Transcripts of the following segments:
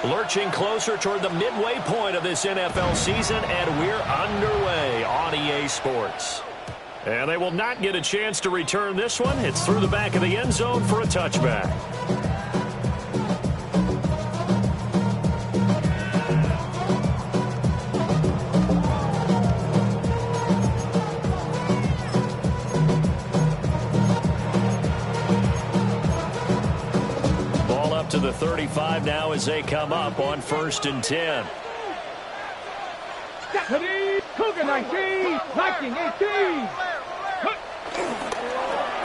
Lurching closer toward the midway point of this NFL season, and we're underway on EA Sports. And they will not get a chance to return this one. It's through the back of the end zone for a touchback. To the 35 now as they come up on 1st and 10. Cougar 19, 19, 18.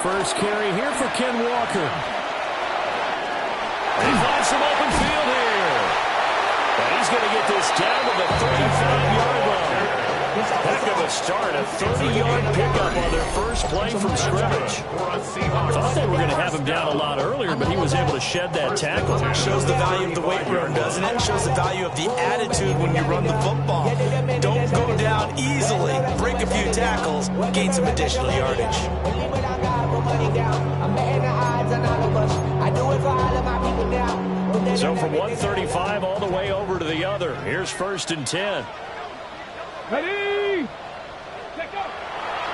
First carry here for Ken Walker. He finds some open field here. And he's going to get this down to the 35-yard line. Heck of a start, a 30-yard pickup on their first play from scrimmage. Thought they were going to have him down a lot earlier, but he was able to shed that tackle. Shows the value of the weight room, doesn't it? Shows the value of the attitude when you run the football. Don't go down easily. Break a few tackles, gain some additional yardage. So from 135 all the way over to the other. Here's 1st and 10. Ready?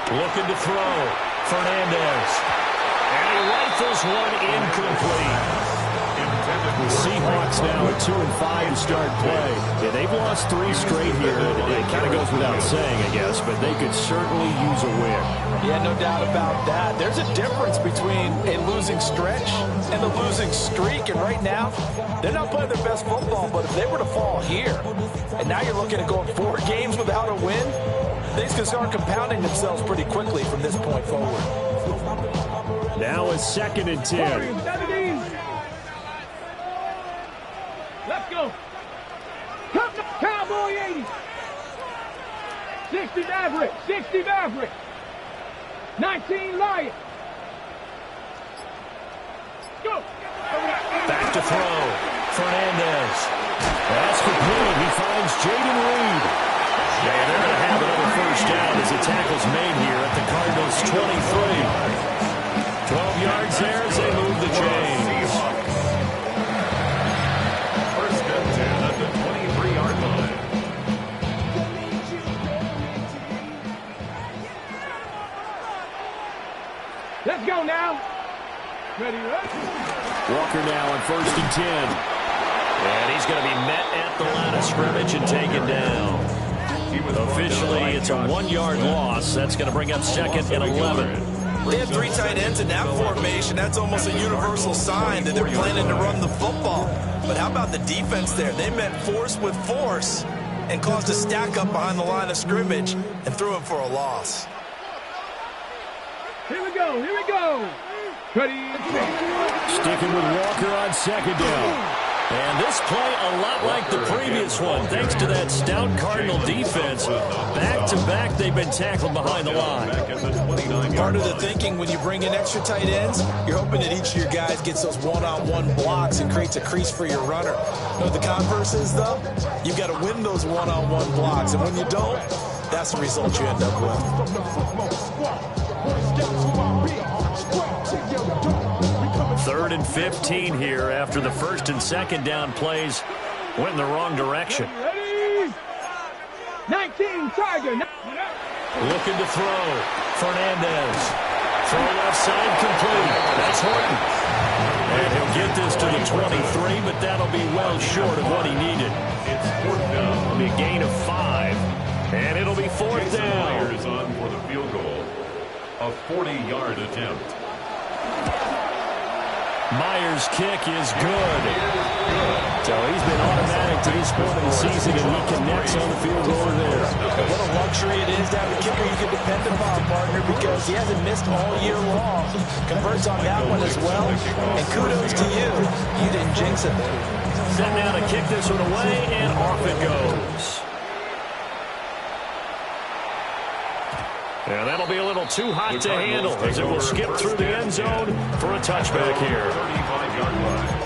Looking to throw. Fernandez. And he rifles one incomplete. The Seahawks now at 2-5 to start play. Yeah, they've lost 3 straight here. It kind of goes without saying, I guess, but they could certainly use a win. Yeah, no doubt about that. There's a difference between a losing stretch and a losing streak, and right now, they're not playing their best football, but if they were to fall here, and now you're looking at going 4 games without a win, things can start compounding themselves pretty quickly from this point forward. Now it's 2nd and 10. Let's go. Cowboy 80. 60 Maverick. 60 Maverick. 19 Lion. Go. Back to throw. Fernandez. That's complete. He finds Jaden Reed. And they're going to have another first down as the tackle's made here at the Cardinals' 23. 12 yards there as they move the chains. Let's go now. Ready, Walker now on 1st and 10. And he's going to be met at the line of scrimmage and taken down. Officially, it's a 1-yard loss. That's going to bring up 2nd and 11. They have 3 tight ends in that formation. That's almost a universal sign that they're planning to run the football. But how about the defense there? They met force with force and caused a stack up behind the line of scrimmage and threw it for a loss. Here we go. Here we go. Ready. Sticking with Walker on 2nd down. And this play a lot like the previous one, thanks to that stout Cardinal defense. Back-to-back, they've been tackled behind the line. Part of the thinking when you bring in extra tight ends, you're hoping that each of your guys gets those one-on-one blocks and creates a crease for your runner. You know what the converse is, though? You've got to win those one-on-one blocks, and when you don't, that's the result you end up with. 3rd and 15 here after the 1st and 2nd down plays went in the wrong direction. Ready? 19 Tiger. Looking to throw. Fernandez. Throw left side complete. That's Horton. And he'll get this to the 23, but that'll be well short of what he needed. It's 4th down. It'll be a gain of 5. And it'll be 4th down. Myers on for the field goal. A 40-yard attempt. Myers' kick is good. So he's been automatic to this point of the season, and he connects on the field goal there. And what a luxury it is to have a kicker you can depend upon, partner, because he hasn't missed all year long. Converts on that one as well. And kudos to you. You didn't jinx it. Set now to kick this one away, and off it goes. And that'll be a little too hot to handle as it will skip through the end zone for a touchback here. 35-yard line.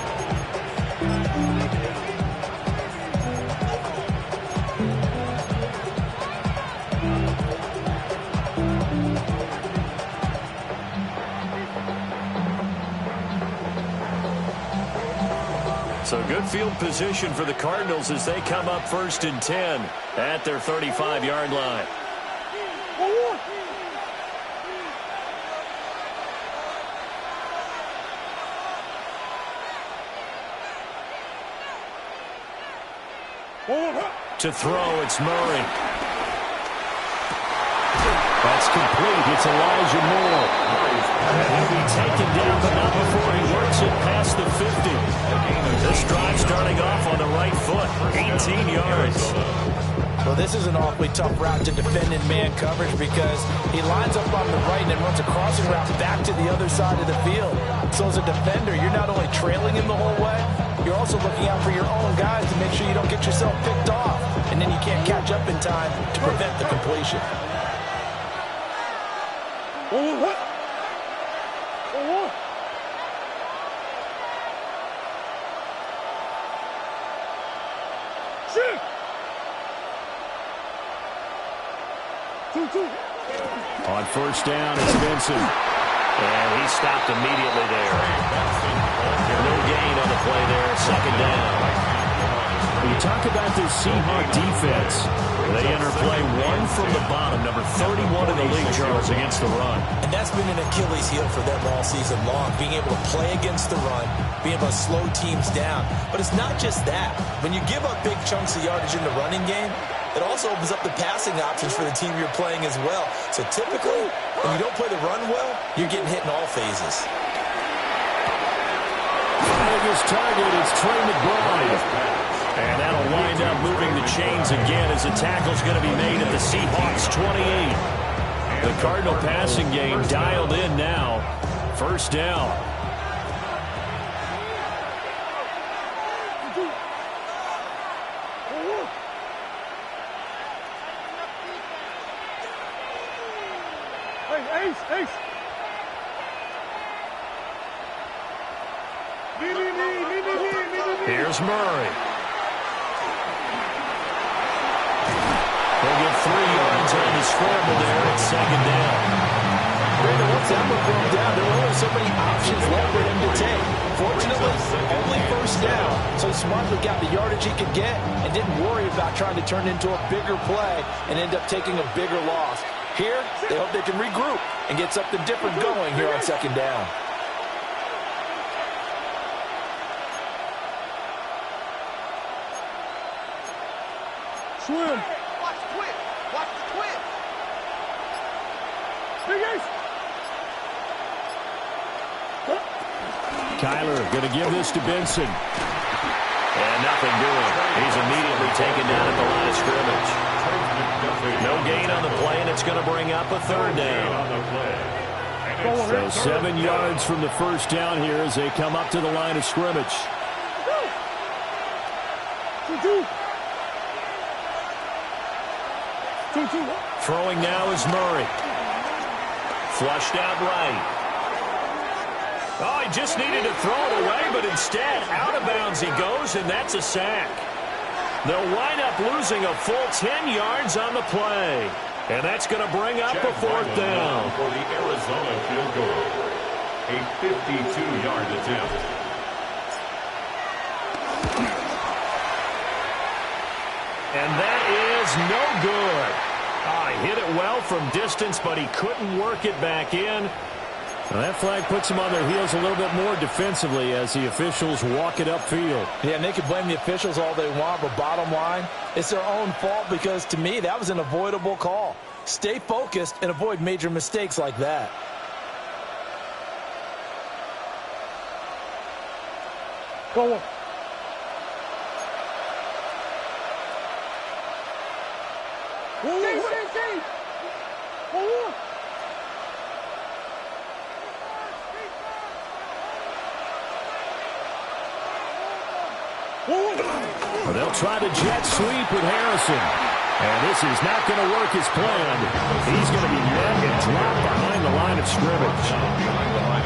So good field position for the Cardinals as they come up 1st and 10 at their 35-yard line. To throw, it's Murray. That's complete. It's Elijah Moore. And he'll be taken down, but not before he works it past the 50. This drive starting off on the right foot. 18 yards. Well, this is an awfully tough route to defend in man coverage because he lines up on the right and then runs a crossing route back to the other side of the field. So as a defender, you're not only trailing him the whole way, you're also looking out for your own guys to make sure you don't get yourself picked off. And then you can't catch up in time to prevent the completion. On 1st down, it's Benson. And he stopped immediately there. No gain on the play there, 2nd down. When you talk about this Seahawk defense, they enter play 1 from the bottom, number 31 in the league, Charles, against the run. And that's been an Achilles heel for them all season long, being able to play against the run, being able to slow teams down. But it's not just that. When you give up big chunks of yardage in the running game, it also opens up the passing options for the team you're playing as well. So typically, when you don't play the run well, you're getting hit in all phases. Biggest target is Trey McBride. And that'll wind up moving the chains again as the tackle's going to be made at the Seahawks 28. The Cardinal passing game dialed in now. 1st down. Here's Murray. They'll get 3 yards on the scramble there at 2nd down. Brandon, once that one broke down, there were only so many options left for him to take. Fortunately, only 1st down, so he smartly got the yardage he could get and didn't worry about trying to turn it into a bigger play and end up taking a bigger loss. Here, they hope they can regroup and get something different going here on 2nd down. Swim. Watch the twist. Watch the twist. Big Ace. Kyler going to give this to Benson. And nothing doing. He's immediately taken down at the line of scrimmage. No gain on the play, and it's going to bring up a 3rd down. So 7 yards from the 1st down here as they come up to the line of scrimmage. Throwing now is Murray. Flushed out right. Oh, he just needed to throw it away, but instead, out of bounds he goes, and that's a sack. They'll wind up losing a full 10 yards on the play. And that's going to bring up a 4th down. For the Arizona field goal. A 52-yard attempt. And that is no good. He hit it well from distance, but he couldn't work it back in. Well, that flag puts them on their heels a little bit more defensively as the officials walk it upfield. Yeah, and they can blame the officials all they want, but bottom line, it's their own fault because, to me, that was an avoidable call. Stay focused and avoid major mistakes like that. Go on. They'll try to jet sweep with Harrison. And this is not going to work as planned. He's going to be met and dropped behind the line of scrimmage.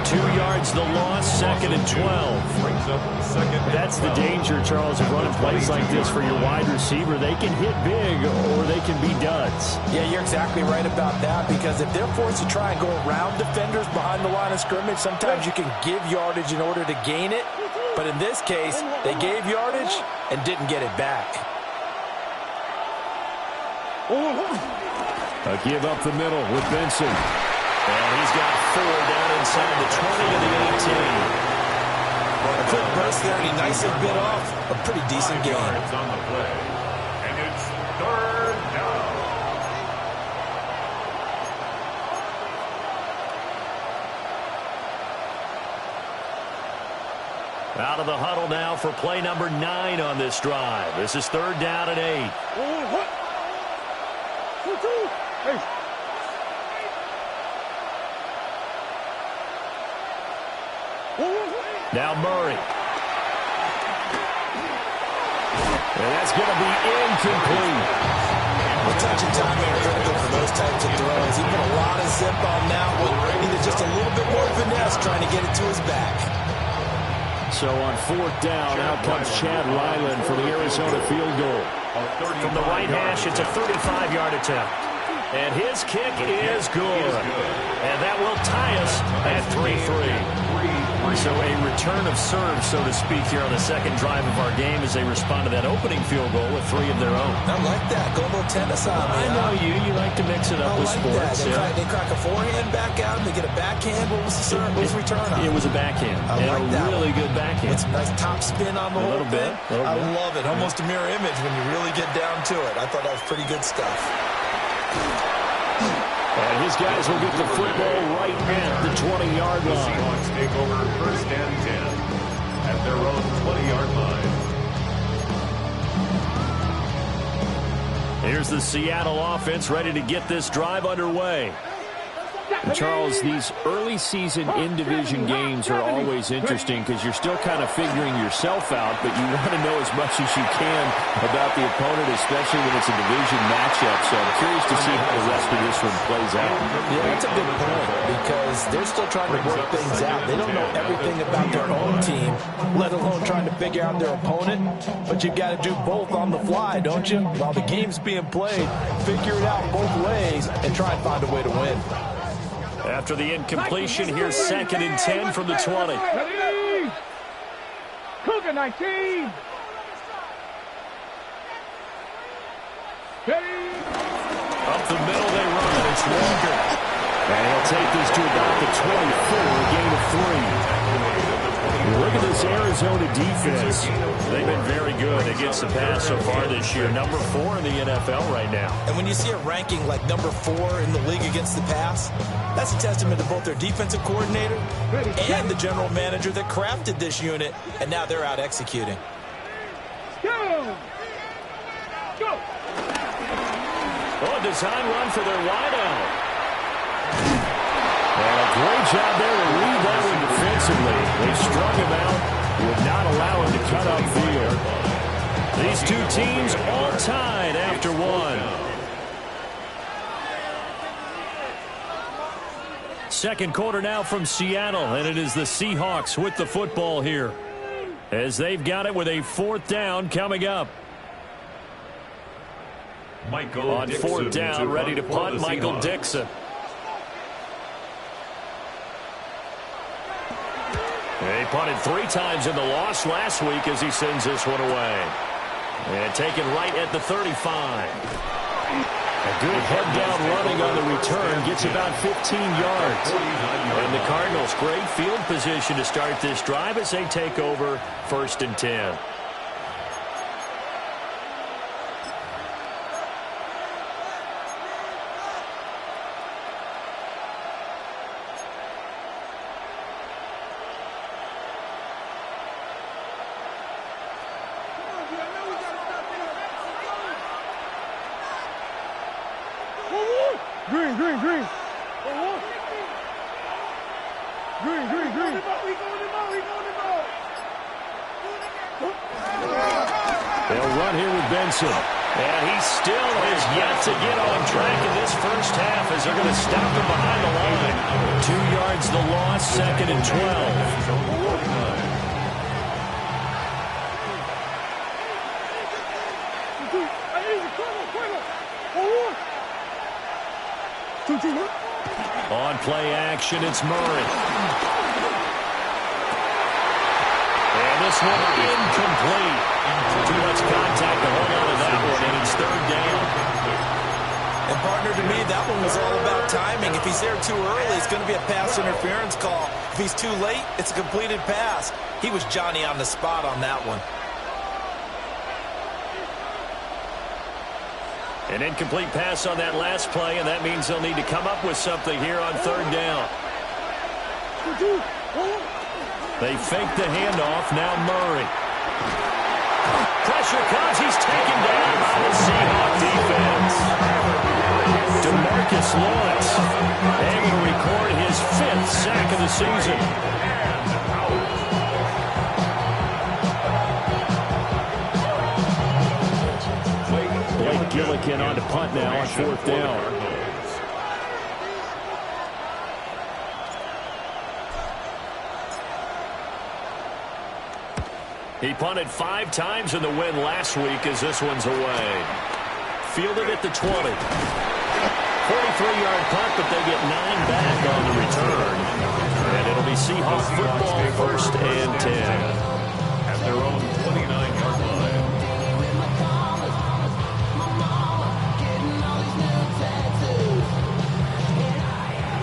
2 yards the loss, 2nd and 12. That's the danger, Charles, of running plays like this for your wide receiver. They can hit big or they can be duds. Yeah, you're exactly right about that because if they're forced to try and go around defenders behind the line of scrimmage, sometimes you can give yardage in order to gain it. But in this case, they gave yardage and didn't get it back. A give up the middle with Benson. And he's got 4 down inside the 20 of the 18. A quick burst there, and he nicely bit off a pretty decent gain. Yards on the play. And it's 3rd down. Out of the huddle now for play number 9 on this drive. This is 3rd down and 8. Now Murray. And that's going to be incomplete. The touch and timing are critical for those types of throws. He put a lot of zip on that one. Needed just a little bit more finesse trying to get it to his back. So on 4th down, out comes Chad Ryland for the Arizona field goal. From the right hash, it's a 35-yard attempt. And his kick is good. And that will tie us at 3-3. So a return of serve, so to speak, here on the second drive of our game as they respond to that opening field goal with 3 of their own. I like that. Go a little tennis on me. I know you. You like to mix it up with sports. They crack a forehand back out, and they get a backhand. What was the serve? What was the return on? It was a backhand. I like that. Really good backhand. It's a nice top spin on the whole thing. I love it. Almost a mirror image when you really get down to it. I thought that was pretty good stuff. And his guys will get the football right at the 20-yard line. The Seahawks take over 1st and 10 at their own 20-yard line. Here's the Seattle offense ready to get this drive underway. Charles, these early season in-division games are always interesting because you're still kind of figuring yourself out, but you want to know as much as you can about the opponent, especially when it's a division matchup. So I'm curious to see how the rest of this one plays out. Yeah, that's a good point because they're still trying to work things out. They don't know everything about their own team, let alone trying to figure out their opponent. But you've got to do both on the fly, don't you? While the game's being played, figure it out both ways and try and find a way to win. After the incompletion, here's 2nd and 10 from the 20. Ready? Cougar 19. Ready? Up the middle they run. It's Walker. And he'll take this to about the 24, a gain of 3. Look at this Arizona defense. They've been very good against the pass so far this year. Number 4 in the NFL right now. And when you see a ranking like number 4 in the league against the pass, that's a testament to both their defensive coordinator and the general manager that crafted this unit, and now they're out executing. Go! Go! Oh, a design run for their wideout. And a great job there to read that one defensively. They strung him out, would not allow him to cut upfield. These two teams all tied after one. Second quarter now from Seattle, and it is the Seahawks with the football here as they've got it with a 4th down coming up. Michael On Dixon 4th down, ready to punt, Michael Seahawks. Dixon. He punted 3 times in the loss last week as he sends this one away. And taken right at the 35. A good head-down running on the return. Gets about 15 yards. And the Cardinals, great field position to start this drive as they take over 1st and 10. Green, green, green. Green, green, green. They'll run here with Benson. And he still has yet to get on track in this first half as they're going to stop him behind the line. 2 yards the loss, 2nd and 12. On play action, it's Murray. And this this one incomplete. Too much contact to hold on to that one, and it's third down. And partner, to me, that one was all about timing. If he's there too early, it's going to be a pass interference call. If he's too late, it's a completed pass. He was Johnny on the spot on that one. An incomplete pass on that last play, and that means they'll need to come up with something here on third down. They fake the handoff. Now Murray. Pressure comes. He's taken down by the Seahawks defense. DeMarcus Lawrence able to record his 5th sack of the season. Blake Gillikin on to punt now on 4th down. He punted 5 times in the win last week as this one's away. Fielded at the 20. 43-yard punt, but they get 9 back on the return. And it'll be Seahawks football, 1st and 10. At their own 29-yard line.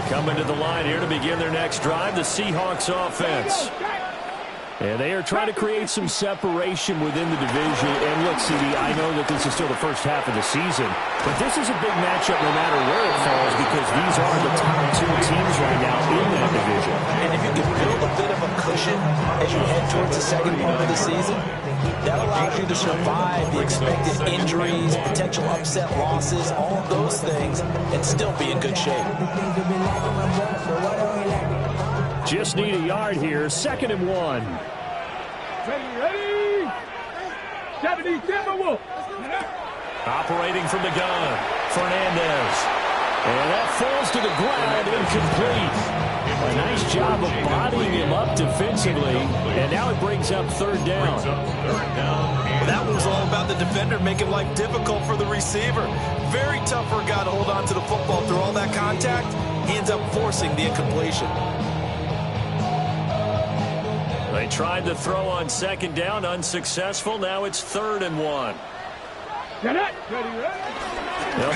Coming to the line here to begin their next drive, the Seahawks offense. And they are trying to create some separation within the division. And look, CD, I know that this is still the first half of the season, but this is a big matchup no matter where it falls because these are the top 2 teams right now in that division. And if you can build a bit of a cushion as you head towards the second part of the season, that allows you to survive the expected injuries, potential upset losses, all of those things, and still be in good shape. Just need a yard here. 2nd and 1. Ready? 77 Wolf. Operating from the gun, Fernandez. And that falls to the ground, incomplete. A nice job of bodying him up defensively. And now it brings up 3rd down. Well, that one was all about the defender making life difficult for the receiver. Very tough for a guy to hold on to the football through all that contact. He ends up forcing the incompletion. They tried to throw on 2nd down, unsuccessful. Now it's 3rd and 1. They'll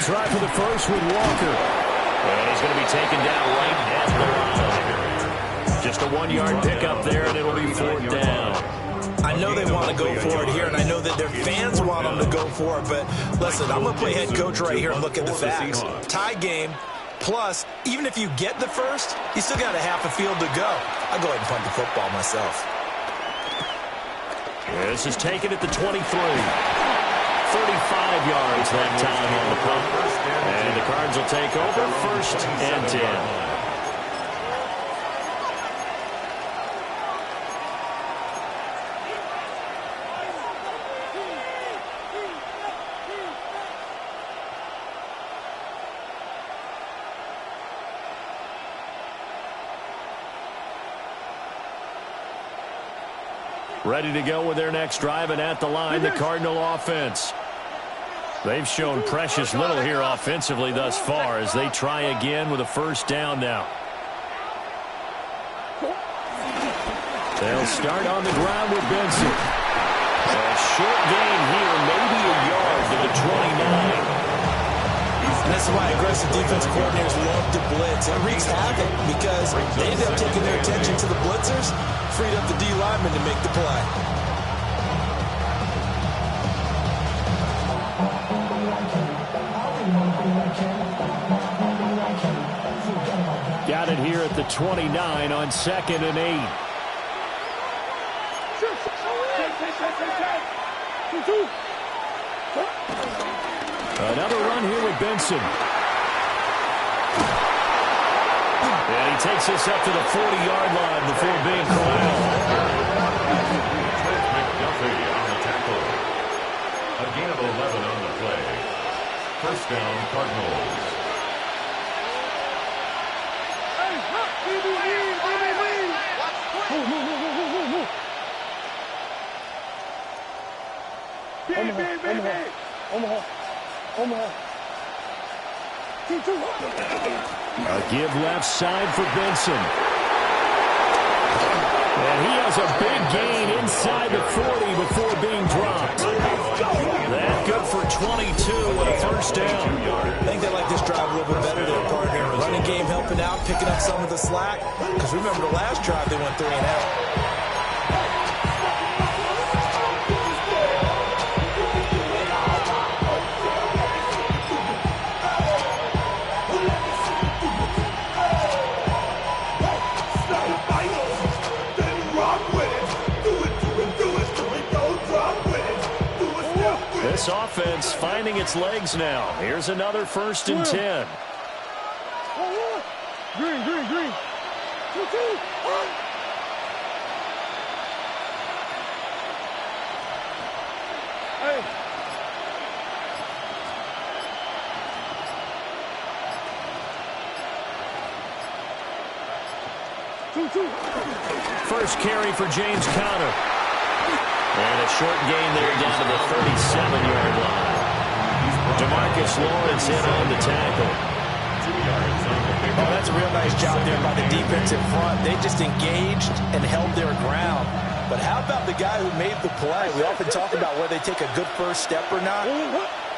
try for the first with Walker. And he's going to be taken down right at the line. Just a 1-yard pickup there, and it'll be 4th down. I know they want to go for it here, and I know that their fans want them to go for it, but listen, I'm going to play head coach right here and look at the facts. Tie game, plus, even if you get the first, you still got a half a field to go. I'll go ahead and punt the football myself. This is taken at the 23. 35 yards that time on the punt. And the Cards will take over 1st and 10. Ready to go with their next drive, and at the line, the Cardinal offense. They've shown precious little here offensively thus far as they try again with a 1st down now. They'll start on the ground with Benson. A short gain here, maybe a yard to the 29. And that's why aggressive defense coordinators love to blitz. It wreaks havoc because they end up taking their attention to the blitzers, freed up the D lineman to make the play. Got it here at the 29 on 2nd and 8. Another run here with Benson. And he takes us up to the 40-yard line before being corralled. McDuffie on the tackle. A gain of 11 on the play. 1st down, Cardinals. Omaha. A give left side for Benson. And he has a big gain inside the 40 before being dropped. That good for 22 and a first down. I think they like this drive a little bit better there, partner. Running game helping out, picking up some of the slack. Because remember the last drive they went 3 and out. This offense finding its legs now. Here's another 1st and 10. Green, green, green. 2-2. Hey. First carry for James Conner. And a short gain there down to the 37-yard line. DeMarcus Lawrence in on the tackle. Oh, that's a real nice job there by the defense in front. They just engaged and held their ground. But how about the guy who made the play? We often talk about whether they take a good first step or not.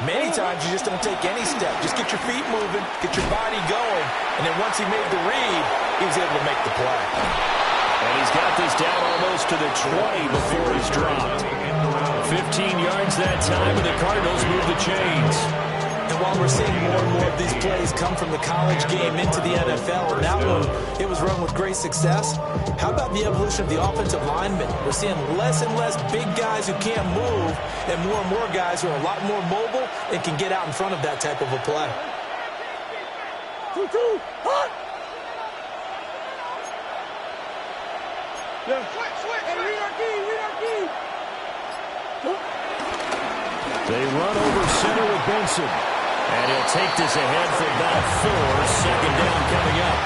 Many times you just don't take any step. Just get your feet moving, get your body going. And then once he made the read, he was able to make the play. And he's got this down almost to the 20 before he's dropped. 15 yards that time, and the Cardinals move the chains. And while we're seeing more and more of these plays come from the college game into the NFL, and that one, it was run with great success, how about the evolution of the offensive linemen? We're seeing less and less big guys who can't move, and more guys who are a lot more mobile and can get out in front of that type of a play. 2-2. Hot. Yeah. Switch. Hey, read our key. They run over center with Benson. And he'll take this ahead for about 4. Second down coming up.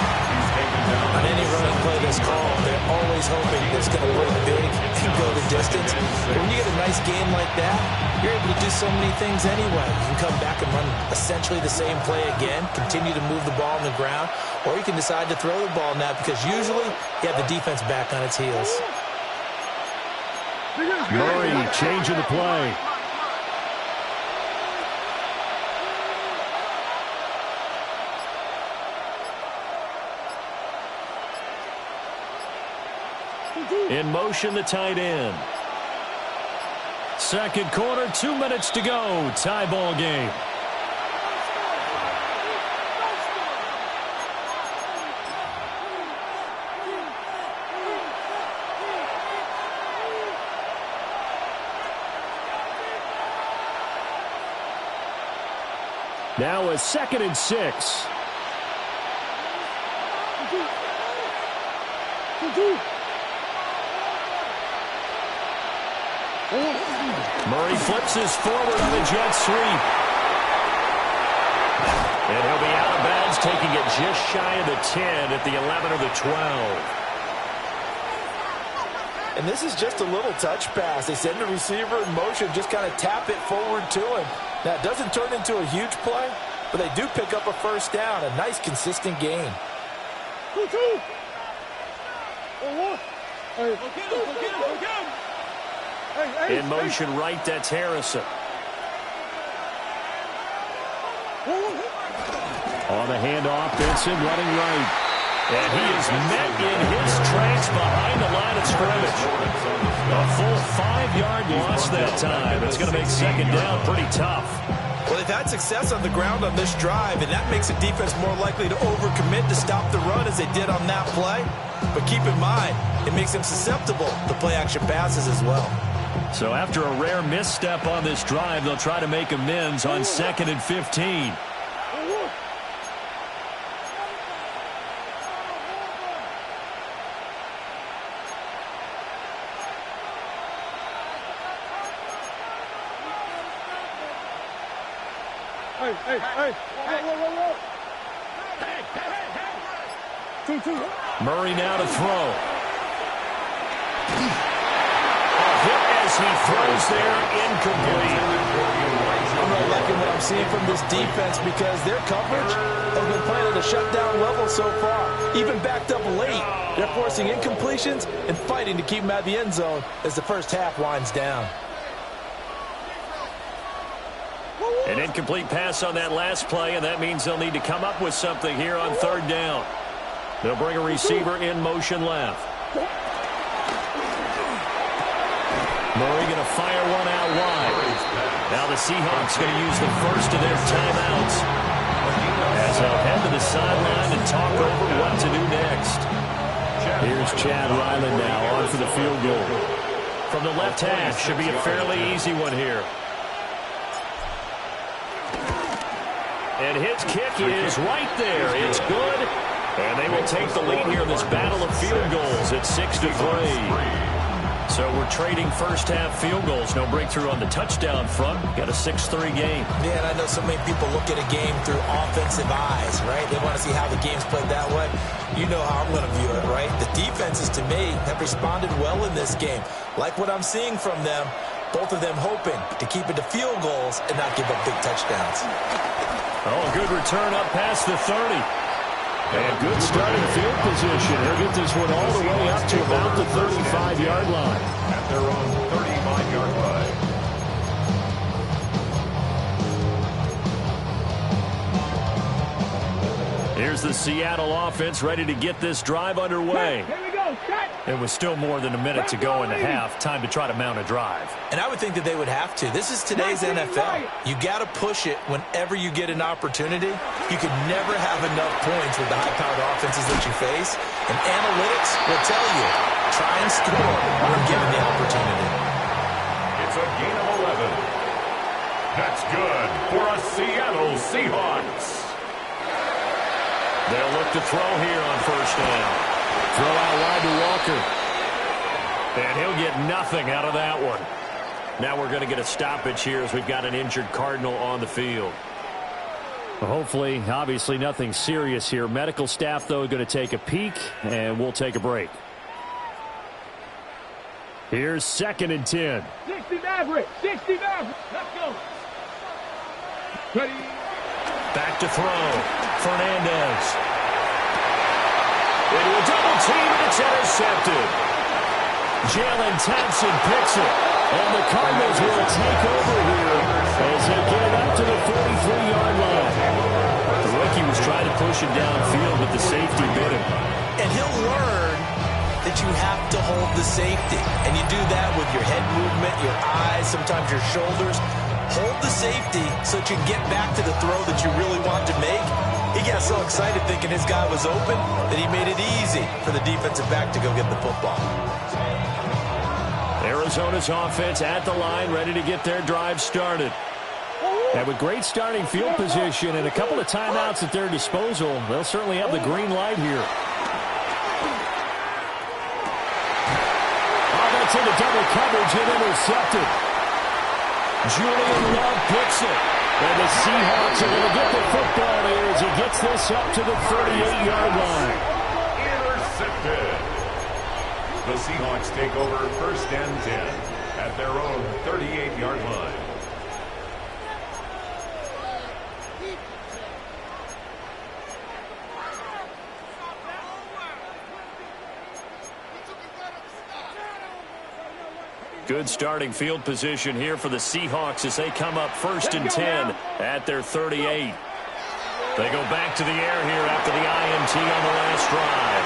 On any running play that's called, they're always hoping it's going to work big and go the distance. But when you get a nice game like that, you're able to do so many things anyway. You can come back and run essentially the same play again, continue to move the ball on the ground, or you can decide to throw the ball now because usually you have the defense back on its heels. Murray changing the play. In motion, the tight end. Second quarter, 2 minutes to go. Tie ball game. Now a 2nd and 6. Murray flips his forward on the jet sweep. And he'll be out of bounds, taking it just shy of the 10 at the 11 or the 12. And this is just a little touch pass. They send the receiver in motion, just kind of tap it forward to him. Now, it doesn't turn into a huge play, but they do pick up a first down. A nice, consistent gain. 2-2. Hey, go get him. In motion right, that's Harrison. On the handoff, Benson running right. And he is met in his tracks behind the line of scrimmage. A full 5-yard loss that time. It's going to make second down pretty tough. Well, they've had success on the ground on this drive, and that makes the defense more likely to overcommit to stop the run as they did on that play. But keep in mind, it makes them susceptible to play-action passes as well. So after a rare misstep on this drive, they'll try to make amends on 2nd and 15. Hey. Whoa. Hey. 2-2. Murray now to throw. A hit as he throws there, incomplete. I'm not liking what I'm seeing from this defense because their coverage has been playing at a shutdown level so far. Even backed up late, they're forcing incompletions and fighting to keep them out of the end zone as the first half winds down. An incomplete pass on that last play, and that means they'll need to come up with something here on third down. They'll bring a receiver in motion left. Murray going to fire one out wide. Now the Seahawks going to use the first of their timeouts as they'll head to the sideline and talk over what to do next. Here's Chad Ryland now on for the field goal. From the left hash, should be a fairly easy one here. And his kick is right there. It's good. And they will take the lead here in this battle of field goals at 6-3. So we're trading first-half field goals. No breakthrough on the touchdown front. Got a 6-3 game. Yeah, and I know so many people look at a game through offensive eyes, right? They want to see how the game's played that way. You know how I'm going to view it, right? The defenses, to me, have responded well in this game. Like what I'm seeing from them, both of them hoping to keep it to field goals and not give up big touchdowns. Oh, good return up past the 30. And good starting field position. He'll get this one all the way up to about the 35-yard line. At their own 35-yard line. Here's the Seattle offense ready to get this drive underway. Here we go, set. It was still more than a minute to go in the half. Time to try to mount a drive. And I would think that they would have to. This is today's NFL. You got to push it whenever you get an opportunity. You could never have enough points with the high-powered offenses that you face. And analytics will tell you, try and score when given the opportunity. It's a gain of 11. That's good for a Seattle Seahawks. They'll look to throw here on first down. Throw out wide to Walker. And he'll get nothing out of that one. Now we're going to get a stoppage here as we've got an injured Cardinal on the field. Well, hopefully, obviously nothing serious here. Medical staff, though, going to take a peek, and we'll take a break. Here's 2nd and 10. 60 Maverick. 60 Maverick. Let's go. Ready. Back to throw. Fernandez. Into a double team, and it's intercepted. Jalen Thompson picks it. And the Cardinals will take over here as they get it up to the 43-yard line. The rookie was trying to push it downfield, but the safety bit him. And he'll learn that you have to hold the safety. And you do that with your head movement, your eyes, sometimes your shoulders. Hold the safety so that you can get back to the throw that you really want to make. He got so excited thinking his guy was open that he made it easy for the defensive back to go get the football. Arizona's offense at the line, ready to get their drive started. And with great starting field position and a couple of timeouts at their disposal, they'll certainly have the green light here. Oh, that's into double coverage and intercepted. Julian Love picks it. And the Seahawks are going to get the football here as he gets this up to the 38-yard line. Intercepted. The Seahawks take over 1st and 10 at their own 38-yard line. Good starting field position here for the Seahawks as they come up 1st and 10 at their 38. They go back to the air here after the INT on the last drive.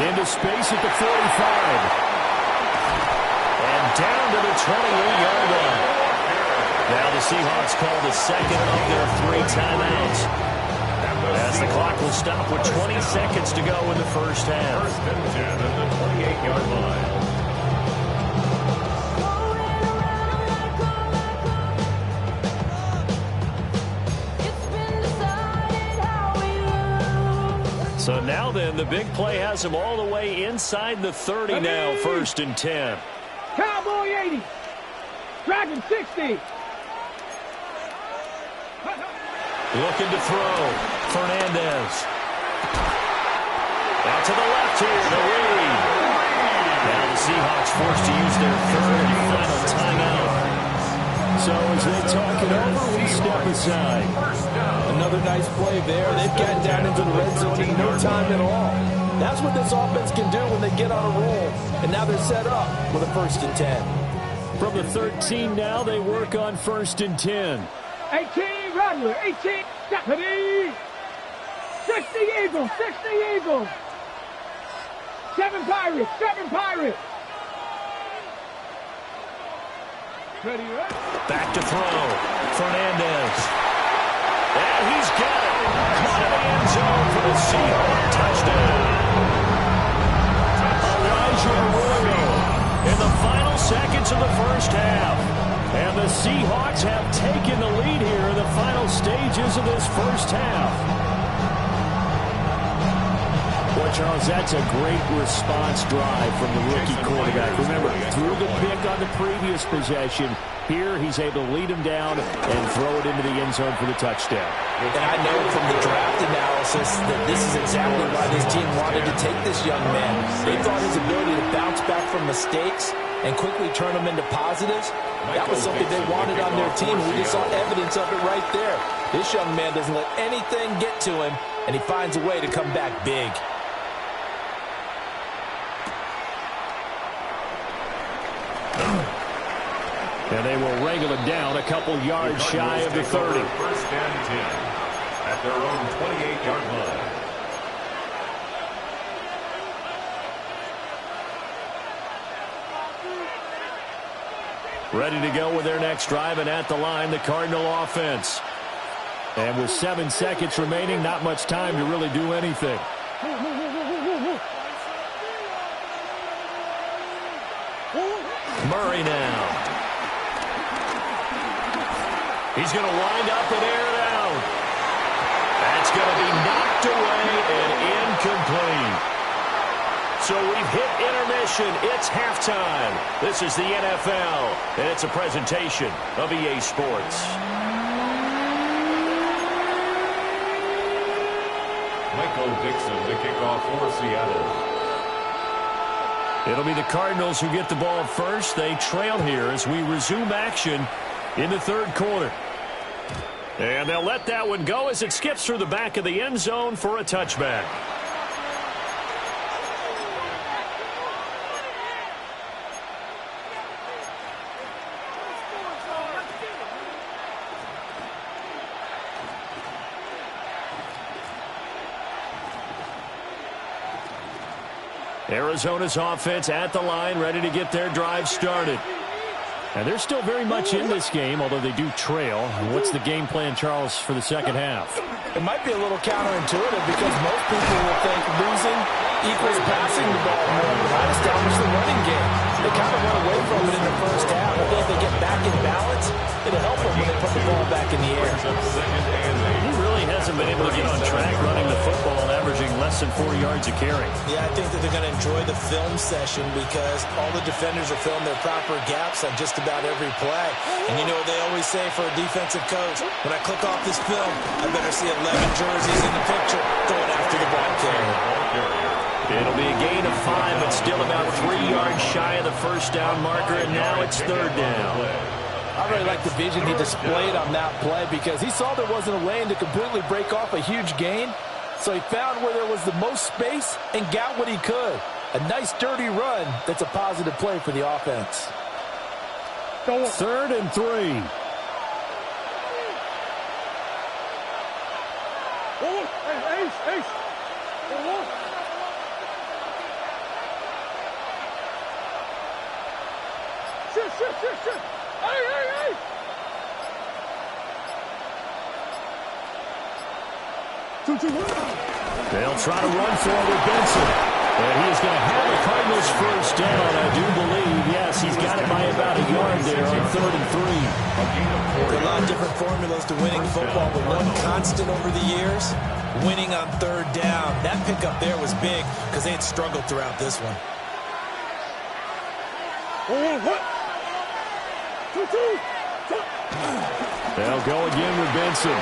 Into space at the 45. And down to the 28-yard line. Now the Seahawks call the 2nd of their 3 timeouts. As the clock will stop with 20 seconds to go in the first half. 1st and 10 at the 28-yard line. So now then, the big play has him all the way inside the 30 now, 1st and 10. Cowboy 80. Dragon 60. Looking to throw. Fernandez. Out to the left here to Reed. Now the Seahawks forced to use their 3rd and final timeout. So as they talk it over, we step aside. Another nice play there. They've gotten down into the red zone in no time at all. That's what this offense can do when they get on a roll. And now they're set up with a 1st and 10. From the 13 now, they work on 1st and 10. 18, Rattler, 18, Stephanie. 60 Eagles, 60 Eagles. 7 Pirates, 7 Pirates. Ready, right? Back to throw. Fernandez. And he's got it. Caught in the end zone for the Seahawks touchdown. Elijah Arroyo in the final seconds of the first half. And the Seahawks have taken the lead here in the final stages of this first half. Well, Charles, that's a great response drive from the rookie quarterback. Remember, threw the pick on the previous possession. Here, he's able to lead him down and throw it into the end zone for the touchdown. And I know from the draft analysis that this is exactly why this team wanted to take this young man. They thought his ability to bounce back from mistakes and quickly turn them into positives, that was something they wanted on their team. We just saw evidence of it right there. This young man doesn't let anything get to him, and he finds a way to come back big. And they will wrangle it down a couple yards shy of the 30. 1st and 10 at their own 28-yard line. Ready to go with their next drive, and at the line, the Cardinal offense. And with 7 seconds remaining, not much time to really do anything. Murray now. He's going to wind up and air it out. That's going to be knocked away and incomplete. So we've hit intermission. It's halftime. This is the NFL, and it's a presentation of EA Sports. Michael Dixon, the kickoff for Seattle. It'll be the Cardinals who get the ball first. They trail here as we resume action in the 3rd quarter. And they'll let that one go as it skips through the back of the end zone for a touchback. Arizona's offense at the line, ready to get their drive started. And they're still very much in this game, although they do trail. What's the game plan, Charles, for the second half? It might be a little counterintuitive because most people will think losing equals passing the ball more. Not establish the running game. They kind of went away from it in the first half. I think if they get back in balance, it'll help them when they put the ball back in the air. He really hasn't been able to get on track running the football and averaging less than 4 yards a carry. Yeah, I think that they're going to enjoy the film session because all the defenders are filling their proper gaps on just about every play. And you know what they always say for a defensive coach? When I click off this film, I better see 11 jerseys in the picture going after the ball carrier. It'll be a gain of 5, but still about 3 yards shy of the first down marker, and now it's 3rd down. I really like the vision he displayed on that play because he saw there wasn't a lane to completely break off a huge gain. So he found where there was the most space and got what he could. A nice dirty run that's a positive play for the offense. 3rd and 3. Shit. Hey. They'll try to run for it with Benson. And he is going to have the Cardinals first down, I do believe. Yes, he's got it by about a yard there on 3rd and 3. There are a lot of different formulas to winning football, but one constant over the years, winning on 3rd down. That pickup there was big because they had struggled throughout this one. They'll go again with Benson.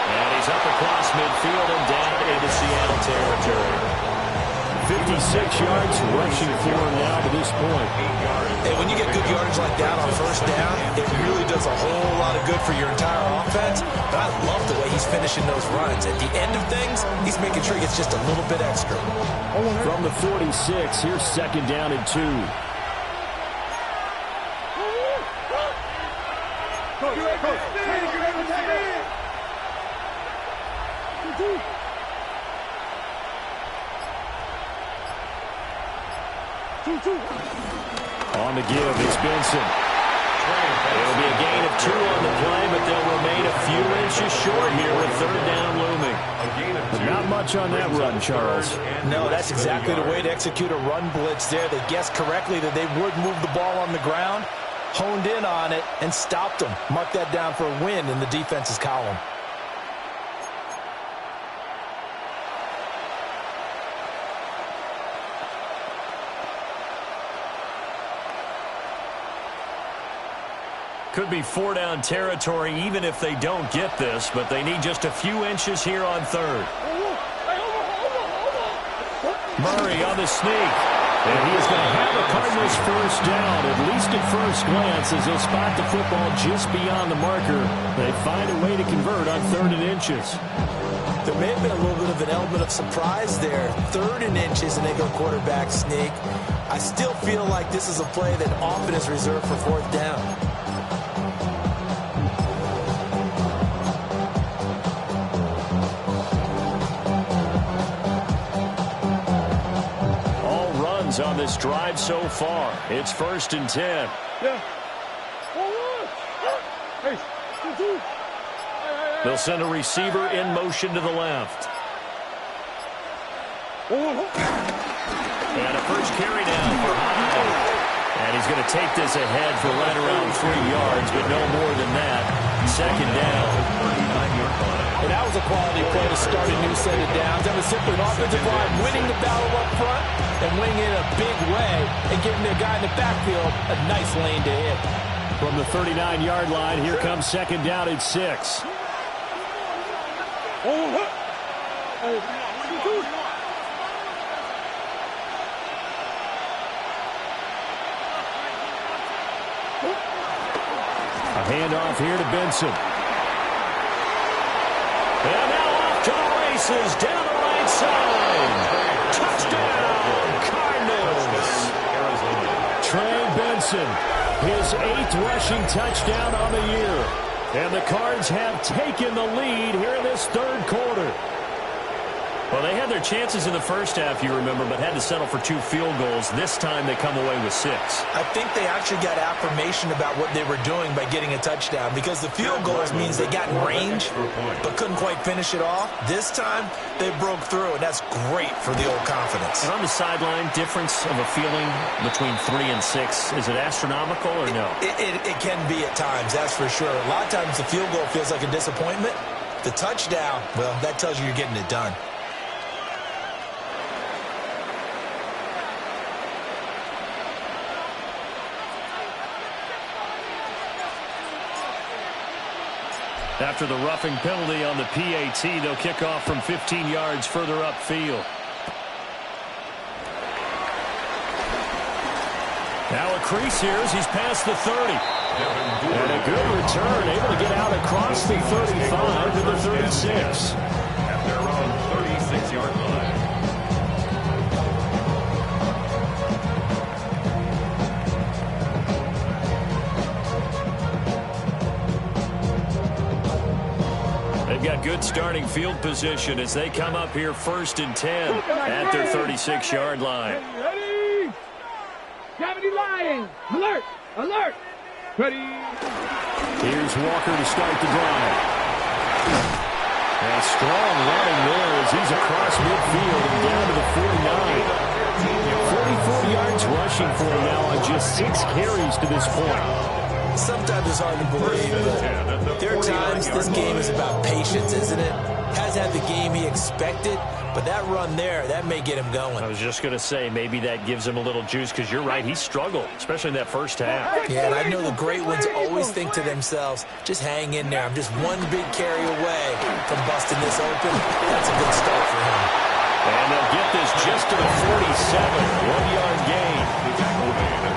And he's up across midfield and down into Seattle territory. 56 yards rushing for him now to this point. And when you get good yardage like that on first down, it really does a whole lot of good for your entire offense. But I love the way he's finishing those runs. At the end of things, he's making sure he gets just a little bit extra. From the 46, here's second down and 2. On the give is Benson. It'll be a gain of 2 on the play, but they'll remain a few inches short here with third down looming. Not much on that run, Charles. No, that's exactly the way to execute a run blitz there. They guessed correctly that they would move the ball on the ground, honed in on it, and stopped them. Mark that down for a win in the defense's column. Could be 4-down territory even if they don't get this, but they need just a few inches here on third. Murray on the sneak. And he is going to have a Cardinals first down, at least at first glance, as they'll spot the football just beyond the marker. They find a way to convert on 3rd and inches. There may have been a little bit of an element of surprise there. 3rd and inches, and they go quarterback sneak. I still feel like this is a play that often is reserved for 4th down. On this drive so far. It's 1st and 10. They'll send a receiver in motion to the left. And a first carry down for Hyde. And he's going to take this ahead for right around 3 yards, but no more than that. 2nd down. 39-yard line. And that was a quality play to start a new set of downs. That was simply an offensive line winning the battle up front and winning it in a big way and giving their guy in the backfield a nice lane to hit. From the 39-yard line, here comes 2nd down and 6. A handoff here to Benson. And now off to the races, down the right side. Touchdown, Cardinals. Trey Benson, his 8th rushing touchdown on the year. And the Cards have taken the lead here in this 3rd quarter. Well, they had their chances in the first half, you remember, but had to settle for 2 field goals. This time they come away with 6. I think they actually got affirmation about what they were doing by getting a touchdown, because the field goals means they got in range but couldn't quite finish it off. This time they broke through, and that's great for the old confidence. And on the sideline, difference of a feeling between 3 and 6, is it astronomical or no? It can be at times, that's for sure. A lot of times the field goal feels like a disappointment. The touchdown, well, that tells you you're getting it done. After the roughing penalty on the PAT, they'll kick off from 15 yards further upfield. Now a crease here as he's past the 30. And a good return, able to get out across the 35 to the 36. At their own 36-yard line. They've got good starting field position as they come up here 1st and 10 at their 36-yard line. Ready? Gravity Lions! Alert! Alert! Ready? Here's Walker to start the drive. And strong running there as he's across midfield and down to the 49. 44 yards rushing for him now on just 6 carries to this point. Sometimes it's hard to believe, but there are times this game is about patience, isn't it? Hasn't had the game he expected, but that run there, that may get him going. I was just going to say, maybe that gives him a little juice, because you're right, he struggled, especially in that first half. Yeah, and I know the great ones always think to themselves, just hang in there. I'm just one big carry away from busting this open. That's a good start for him. And they'll get this just to the 47. 1-yard gain.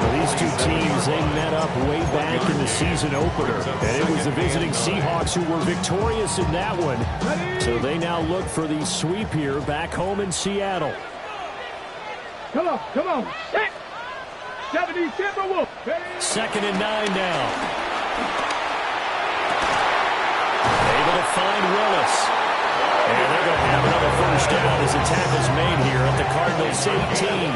Well, these two teams, they met up way back in the season opener. And it was the visiting Seahawks who were victorious in that one. So they now look for the sweep here back home in Seattle. Come on, come on. Set. 70 Timberwolves. 2nd and 9 now. Able to find Willis. And they're going to have another first down as the tackle's made here at the Cardinals' 18.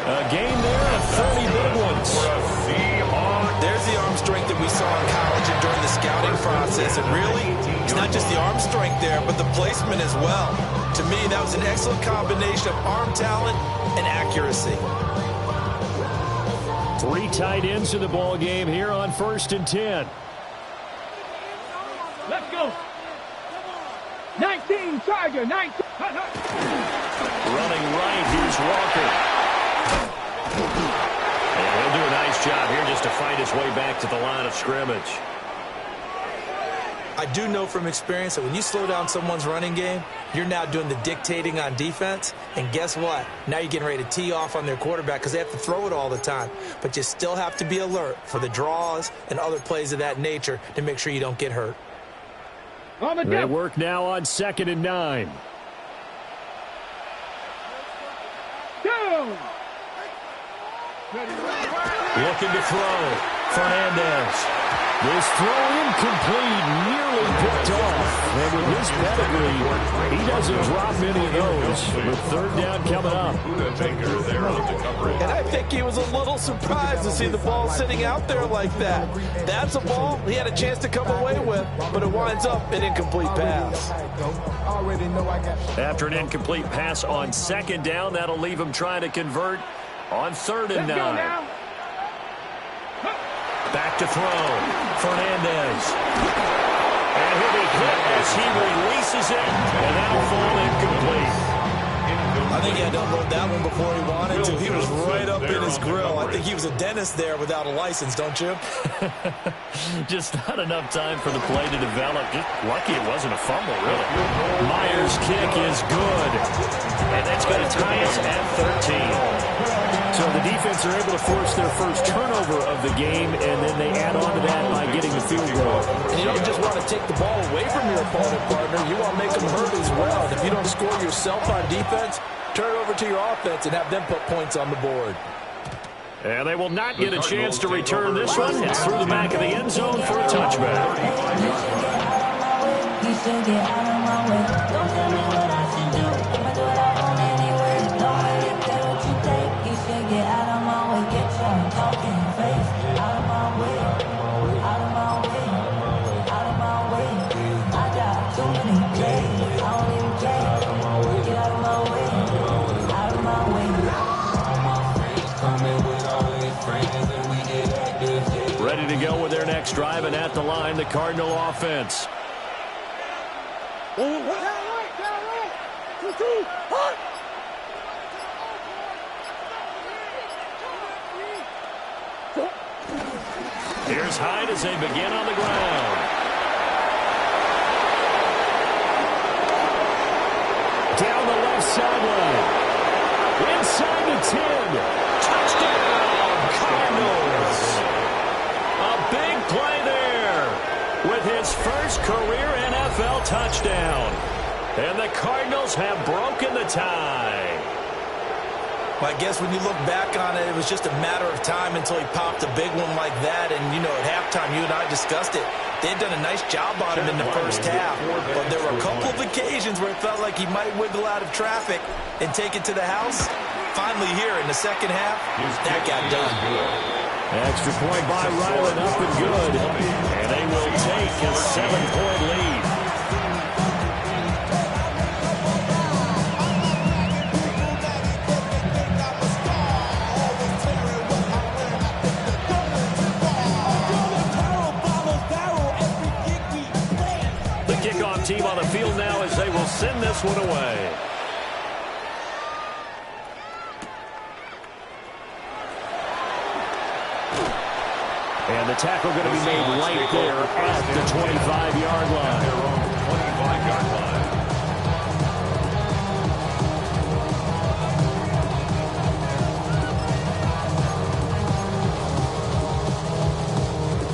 A game there of 30 big ones. There's the arm strength that we saw in college and during the scouting process. And really, it's not just the arm strength there, but the placement as well. To me, that was an excellent combination of arm talent and accuracy. 3 tight ends in the ball game here on 1st and 10. Let's go. 19, Tiger, 19. Running right, here's Walker. And he'll do a nice job here just to fight his way back to the line of scrimmage. I do know from experience that when you slow down someone's running game, you're now doing the dictating on defense. And guess what? Now you're getting ready to tee off on their quarterback because they have to throw it all the time. But you still have to be alert for the draws and other plays of that nature to make sure you don't get hurt. They work now on 2nd and 9. Down. Looking to throw. Fernandez. This throw incomplete, nearly picked off. And with his pedigree, he doesn't drop many of those. With 3rd down coming up. And I think he was a little surprised to see the ball sitting out there like that. That's a ball he had a chance to come away with, but it winds up an incomplete pass. After an incomplete pass on 2nd down, that'll leave him trying to convert on 3rd and 9. Back to throw. Fernandez. And he'll be hit as he releases it, and that'll fall incomplete. I think he had to unload that one before he wanted to. He was right up in his grill. I think he was a dentist there without a license, don't you? Just not enough time for the play to develop. Just lucky it wasn't a fumble, really. Myers' kick is good. And that's going to tie us at 13. So the defense are able to force their first turnover of the game, and then they add on to that by getting the field goal. And you don't just want to take the ball away from your opponent, partner. You want to make them hurt as well. If you don't score yourself on defense, turn it over to your offense and have them put points on the board. And they will not get a chance to return this one. It's through the back of the end zone for a touchback. Ready to go with their next drive, and at the line, the Cardinal offense. Here's Hyde as they begin on the ground. Down the left sideline. Inside the 10. Touchdown, Cardinals. A big play there with his first career NFL touchdown. And the Cardinals have broken the tie. Well, I guess when you look back on it, it was just a matter of time until he popped a big one like that. And, you know, at halftime, you and I discussed it. They'd done a nice job on him in the first half. But there were a couple of occasions where it felt like he might wiggle out of traffic and take it to the house. Finally here in the second half, that got done. Extra point by Ryland, up and good. And they will take a 7-point lead. The kickoff team on the field now as they will send this one away. And the tackle going to be made right there at the 25-yard line.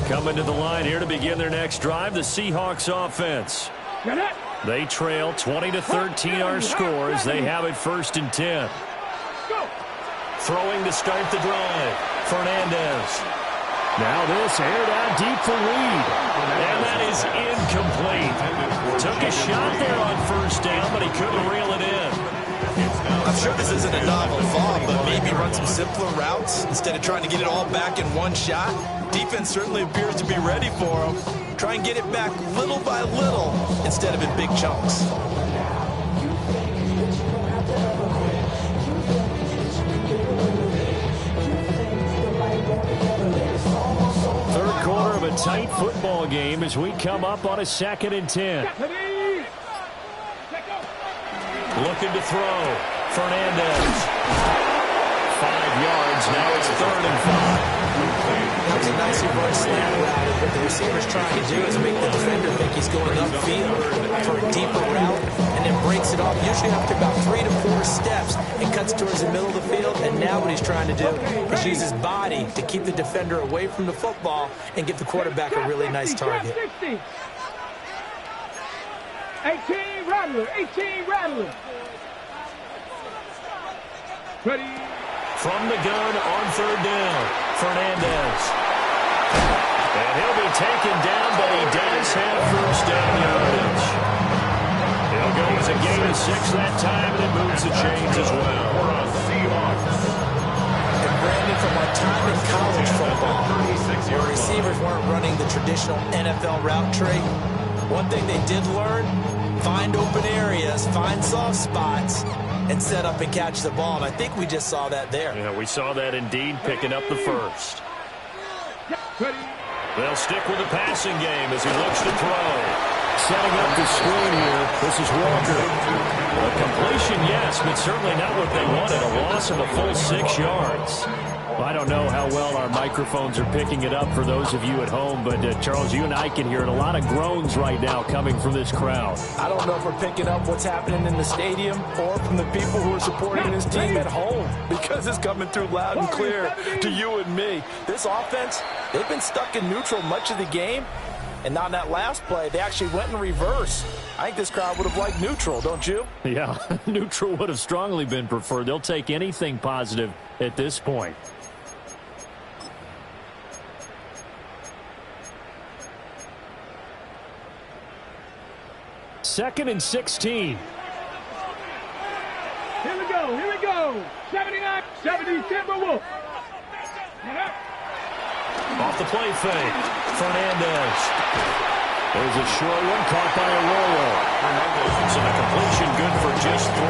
Coming to the line here to begin their next drive, the Seahawks offense. They trail 20-13 our score as they have it 1st and 10. Throwing to start the drive. Fernandez. Now this aired out deep for Reed. And that is incomplete. Took a shot there on 1st down, but he couldn't reel it in. I'm sure this isn't a novel thought, but maybe run some simpler routes instead of trying to get it all back in one shot. Defense certainly appears to be ready for him. Try and get it back little by little instead of in big chunks. Third quarter of a tight football game as we come up on a 2nd and 10. Looking to throw. Fernandez. 5 yards. Now it's 3rd and 5. That was a nice reverse slant route. What the receiver's trying to do is make the defender think he's going upfield for a deeper route and then breaks it off. Usually after about 3 to 4 steps, it cuts towards the middle of the field. And now what he's trying to do is use his body to keep the defender away from the football and give the quarterback a really nice target. 18 Rattler. 18 Rattler. Ready. From the gun on 3rd down. Fernandez. And he'll be taken down, but he does have 1st down yardage. He'll go as a gain of 6 that time, and it moves the chains as well. And Brandon, from our time in college football, where receivers weren't running the traditional NFL route tree, one thing they did learn, find open areas, find soft spots, and set up and catch the ball. And I think we just saw that there. Yeah, we saw that indeed, picking up the 1st. They'll stick with the passing game as he looks to throw. Setting up the screen here. This is Walker. A completion, yes, but certainly not what they wanted. A loss of a full 6 yards. Well, I don't know how well our microphones are picking it up for those of you at home, but Charles, you and I can hear it. A lot of groans right now coming from this crowd. I don't know if we're picking up what's happening in the stadium or from the people who are supporting this team at home, because it's coming through loud and clear to you and me. This offense, they've been stuck in neutral much of the game, and on that last play, they actually went in reverse. I think this crowd would have liked neutral, don't you? Yeah, neutral would have strongly been preferred. They'll take anything positive at this point. 2nd and 16. Here we go. 79, 70 Timberwolves. Off the play fake. Fernandez. There's a short one caught by Arroyo. So the completion good for just 3.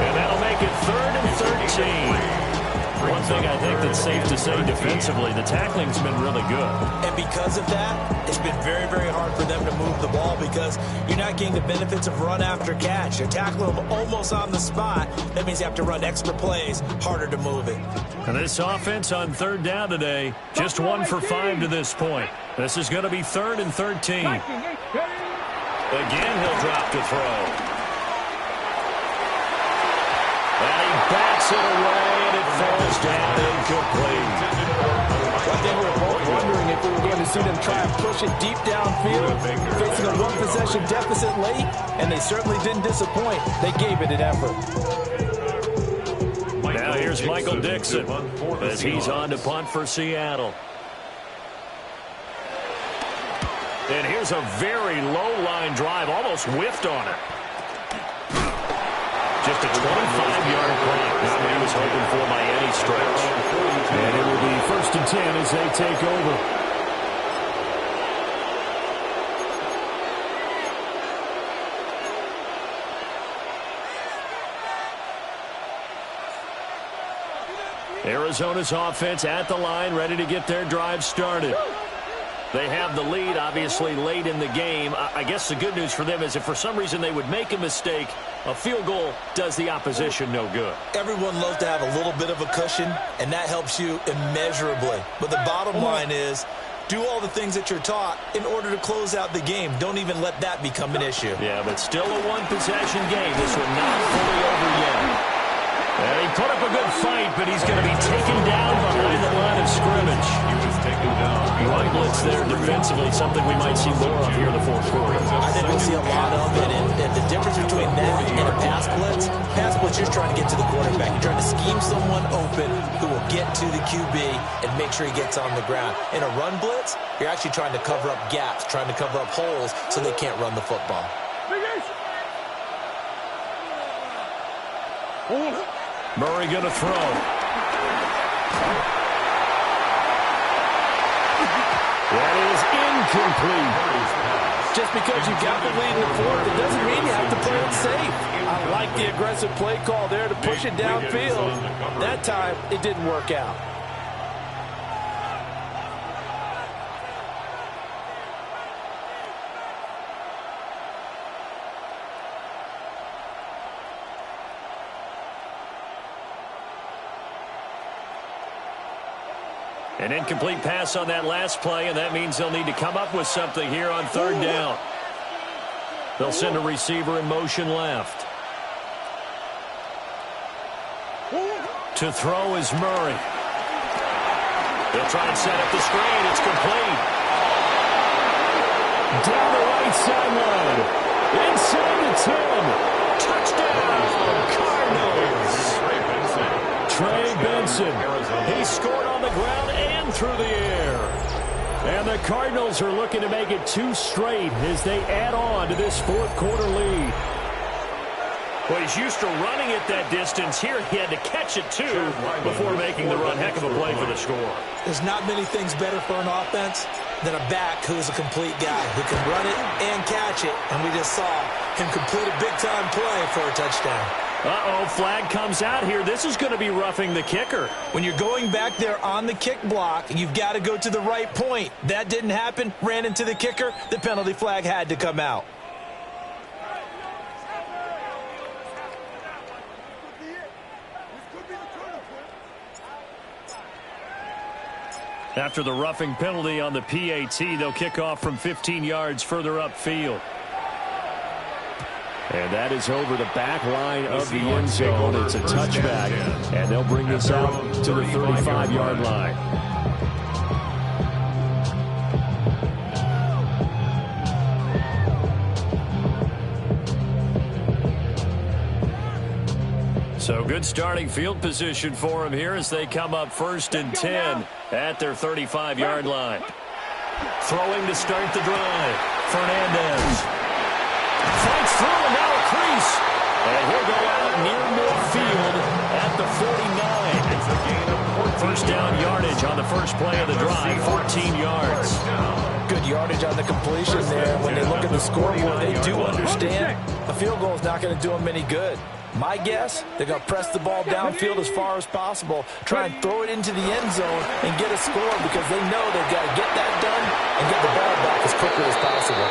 And that'll make it 3rd and 13. One thing I think that's safe to say defensively, the tackling's been really good. And because of that, it's been very, very hard for them to move the ball because you're not getting the benefits of run after catch. You're tackling them almost on the spot. That means you have to run extra plays, harder to move it. And this offense on 3rd down today, just 1 for 5 to this point. This is going to be 3rd and 13. Again, he'll drop to throw. And he backs it away, and it falls down incomplete. I think we were both wondering if we were going to see them try and push it deep downfield, facing a one-possession deficit late, and they certainly didn't disappoint. They gave it an effort. Now here's Michael Dixon as he's on to punt for Seattle. And here's a very low-line drive, almost whiffed on it. Just a 25-yard punt, not what he was hoping for by any stretch. And it will be 1st and 10 as they take over. Arizona's offense at the line, ready to get their drive started. They have the lead, obviously, late in the game. I guess the good news for them is if for some reason they would make a mistake, a field goal does the opposition no good. Everyone loves to have a little bit of a cushion, and that helps you immeasurably. But the bottom line is, do all the things that you're taught in order to close out the game. Don't even let that become an issue. Yeah, but still a one-possession game. This one not fully over yet. And he put up a good fight, but he's going to be taken down behind the line of scrimmage. He was taken down. blitz there defensively, something we might see more of here in the fourth quarter. I think we'll see a lot of it, and the difference between that and a pass blitz, you're trying to get to the quarterback. You're trying to scheme someone open who will get to the QB and make sure he gets on the ground. In a run blitz, you're actually trying to cover up gaps, trying to cover up holes so they can't run the football. Murray going to throw. That is incomplete. Just because you got the lead in the fourth, it doesn't mean you have to play it safe. I like the aggressive play call there to push it downfield. That time, it didn't work out. An incomplete pass on that last play, and that means they'll need to come up with something here on third down. They'll send a receiver in motion left. To throw is Murray. They'll try and set up the screen. It's complete. Down the right sideline. Inside the 10. Touchdown, Cardinals. Trey Benson. He scored on the ground and through the air. And the Cardinals are looking to make it 2 straight as they add on to this fourth quarter lead. Well, he's used to running it that distance. Here he had to catch it, too, before making the run. Heck of a play for the score. There's not many things better for an offense than a back who's a complete guy who can run it and catch it. And we just saw him complete a big-time play for a touchdown. Uh-oh, flag comes out here. This is going to be roughing the kicker. When you're going back there on the kick block, you've got to go to the right point. That didn't happen. Ran into the kicker. The penalty flag had to come out. After the roughing penalty on the PAT, they'll kick off from 15 yards further upfield. And that is over the back line of the end zone. It's a touchback, and they'll bring this out to the 35-yard line. So good starting field position for him here as they come up 1st and 10 at their 35-yard line. Throwing to start the drive. Fernandez. Fights through and now a crease. And he'll go out near midfield at the 49. First down yardage on the first play of the drive, 14 yards. Good yardage on the completion there. When they look at the scoreboard, they do understand a field goal is not going to do them any good. My guess, they're going to press the ball downfield as far as possible, try and throw it into the end zone and get a score because they know they've got to get that done and get the ball back as quickly as possible.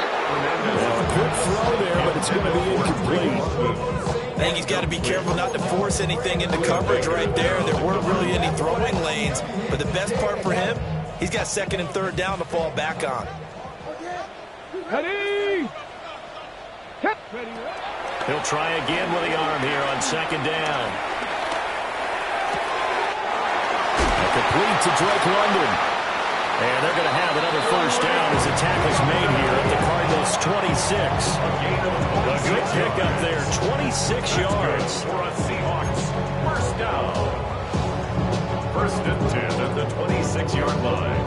Well, a good throw there, but it's going to be incomplete. I think he's got to be careful not to force anything into coverage right there. There weren't really any throwing lanes, but the best part for him, he's got 2nd and 3rd down to fall back on. Ready? He'll try again with the arm here on 2nd down. Complete to Drake London. And they're going to have another first down as the tackle's made here at the Cardinals' 26. A good pickup there, 26 yards. For a Seahawks first down. 1st and 10 at the 26-yard line.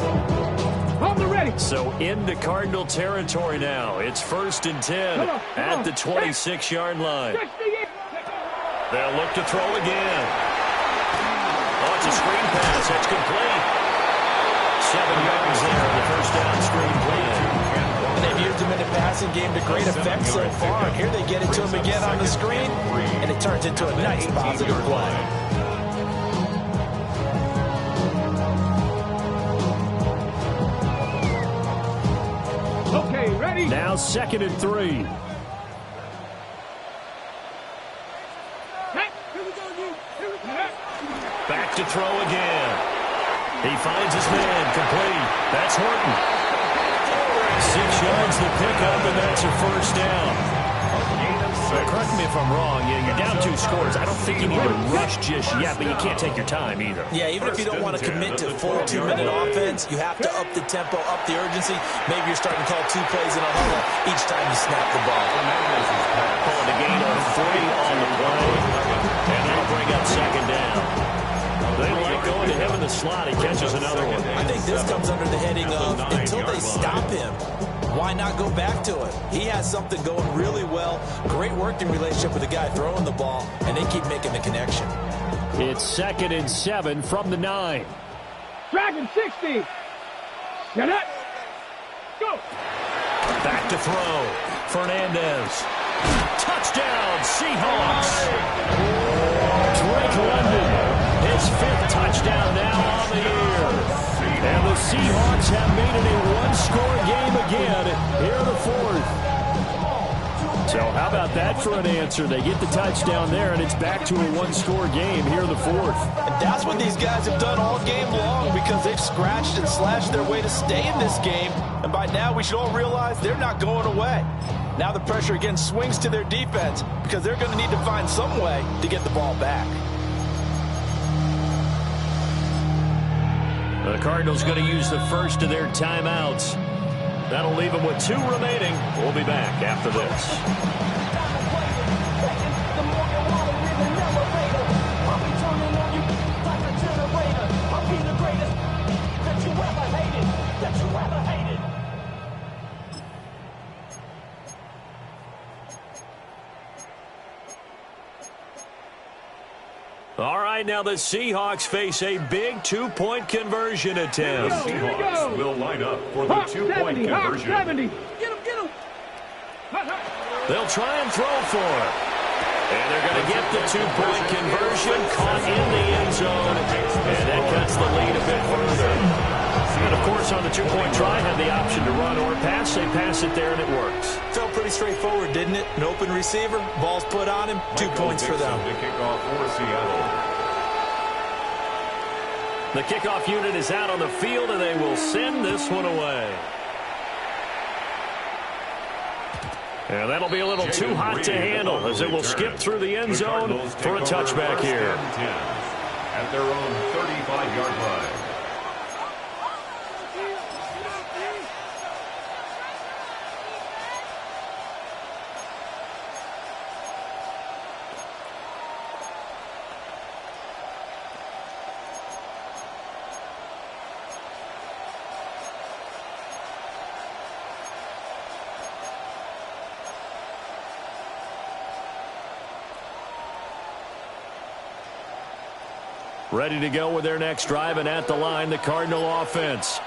On the ready. So into Cardinal territory now. It's 1st and 10 at the 26-yard line. They'll look to throw again. Oh, it's a screen pass. That's complete. 7 yards there on the first down screen play. And they've used him in the passing game to great effect so far. And here they get it to him again on the screen, and it turns into a nice positive play. Okay, ready? Now 2nd and 3. Back to throw again. He finds his man, complete. That's Horton. 6 yards the pickup, and that's a first down. A gain of Correct me if I'm wrong. You're down 2 scores. I don't think you need to rush just yet, but you can't take your time either. Yeah, even if you don't want to commit to full 2-minute offense, you have to up the tempo, up the urgency. Maybe you're starting to call 2 plays in a huddle each time you snap the ball. Calling the gain of 3 on the play, and that'll bring up 2nd down. They like going to him in the slot. He catches another one. I think this comes under the heading of until they stop him, why not go back to it? He has something going really well. Great working relationship with the guy throwing the ball, and they keep making the connection. It's 2nd and 7 from the 9. Dragon 60. Get it. Go. Back to throw. Fernandez. Touchdown, Seahawks. Drake London. His 5th touchdown now on the year. And the Seahawks have made it a 1-score game again here in the 4th. So how about that for an answer? They get the touchdown there, and it's back to a 1-score game here in the 4th. And that's what these guys have done all game long because they've scratched and slashed their way to stay in this game. And by now, we should all realize they're not going away. Now the pressure again swings to their defense because they're going to need to find some way to get the ball back. The Cardinals going to use the first of their timeouts. That'll leave them with 2 remaining. We'll be back after this. All right, now the Seahawks face a big 2-point conversion attempt. The Seahawks will line up for the 2-point conversion. 70. Get him, get him. They'll try and throw for it. And they're going to get the 2-point conversion caught in the end zone. And that cuts the lead a bit further. And, of course, on the 2-point try, had the option to run or pass. They pass it there, and it works. Felt pretty straightforward, didn't it? An open receiver, ball's put on him, 2 points for them. The kickoff for Seattle. The kickoff unit is out on the field, and they will send this one away. And that'll be a little too hot to handle as it will skip through the end zone for a touchback here. At their own 35-yard line. Ready to go with their next drive, and at the line, the Cardinal offense.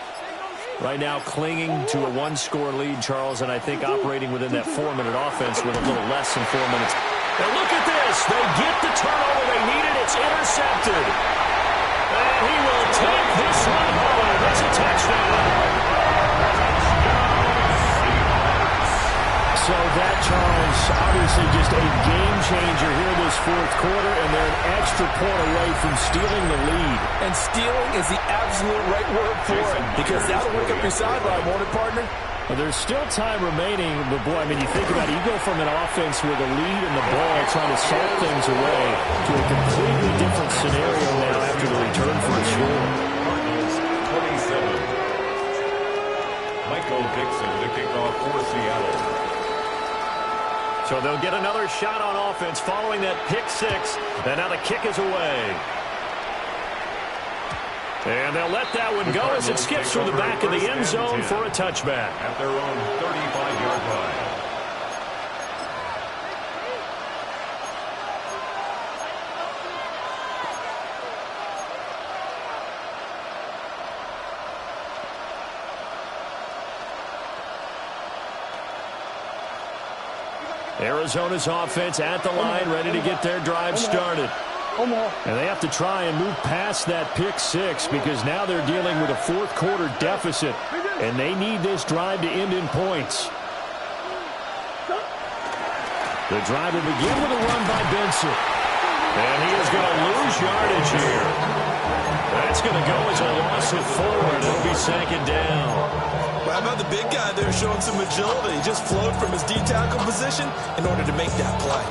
Right now clinging to a 1-score lead, Charles, and I think operating within that 4-minute offense with a little less than 4 minutes. And look at this. They get the turnover they needed. It's intercepted. And he will take this one home. That's a touchdown. So that, Charles, obviously just a game changer here this 4th quarter, and they're an extra point away from stealing the lead. And stealing is the absolute right word for it, because that'll wake up your sideline, won't it, partner? Well, there's still time remaining, but boy, I mean, you think about it, you go from an offense with a lead in the ball trying to salt things away to a completely different scenario now after the return for a score. Cardinals 27. Michael Dixon, the kickoff for Seattle. So they'll get another shot on offense following that pick 6, and now the kick is away. And they'll let that one go as it skips through the back of the end zone for a touchback. At their own 35-yard line. Arizona's offense at the line, ready to get their drive started. And they have to try and move past that pick 6 because now they're dealing with a 4th quarter deficit, and they need this drive to end in points. The drive will begin with a run by Benson. And he is going to lose yardage here. That's going to go as a loss of 4, and it'll be 2nd down. Well, how about the big guy there showing some agility. He just flowed from his D-tackle position in order to make that play.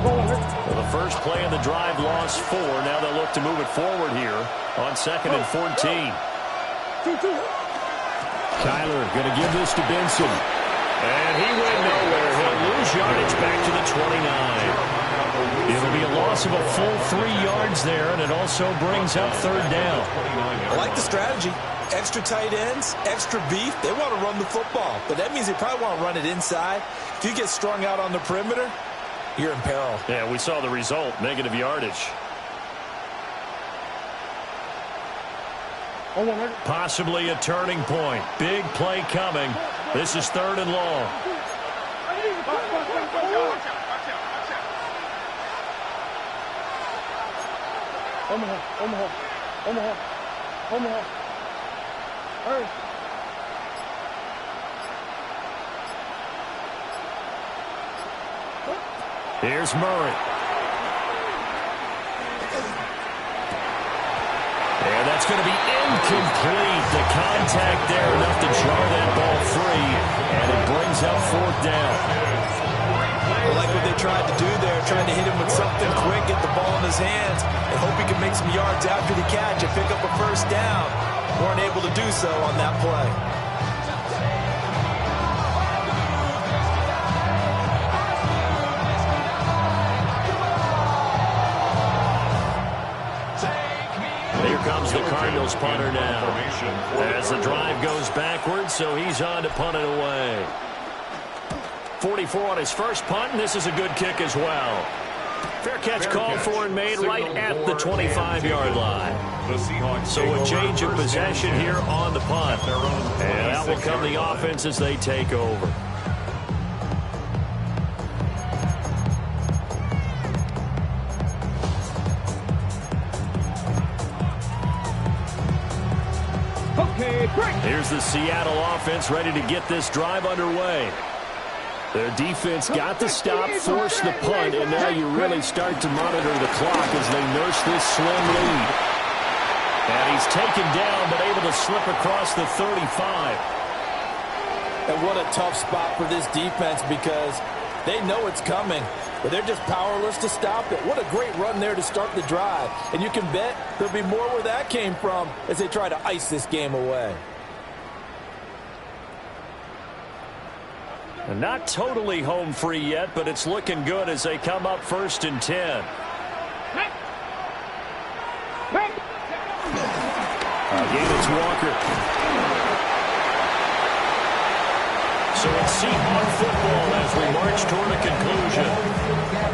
Well, the first play of the drive lost 4. Now they'll look to move it forward here on 2nd and 14. Kyler going to give this to Benson. And he went nowhere. He'll lose yardage back to the 29. It'll be a loss of a full 3 yards there, and it also brings up 3rd down. I like the strategy. Extra tight ends, extra beef. They want to run the football, but that means they probably want to run it inside. If you get strung out on the perimeter, you're in peril. Yeah, we saw the result, negative yardage. Possibly a turning point. Big play coming. This is 3rd and long. Omaha. Hurry. Here's Murray. And that's going to be incomplete. The contact there enough to jar that ball free, and it brings up 4th down. I like what they tried to do there, trying to hit him with something quick, get the ball in his hands, and hope he can make some yards after the catch and pick up a 1st down. Weren't able to do so on that play. Here comes the Cardinals punter now. As the drive goes backwards, so he's on to punt it away. 44 on his first punt, and this is a good kick as well. Fair catch called for and made right at the 25-yard line. So a change of possession here on the punt. And out will come the offense as they take over. Here's the Seattle offense ready to get this drive underway. Their defense got the stop, forced the punt, and now you really start to monitor the clock as they nurse this slim lead. And he's taken down, but able to slip across the 35. And what a tough spot for this defense, because they know it's coming, but they're just powerless to stop it. What a great run there to start the drive. And you can bet there'll be more where that came from as they try to ice this game away. And not totally home free yet, but it's looking good as they come up 1st and 10. Again, it's Walker. So it's Seahawks football as we march toward a conclusion.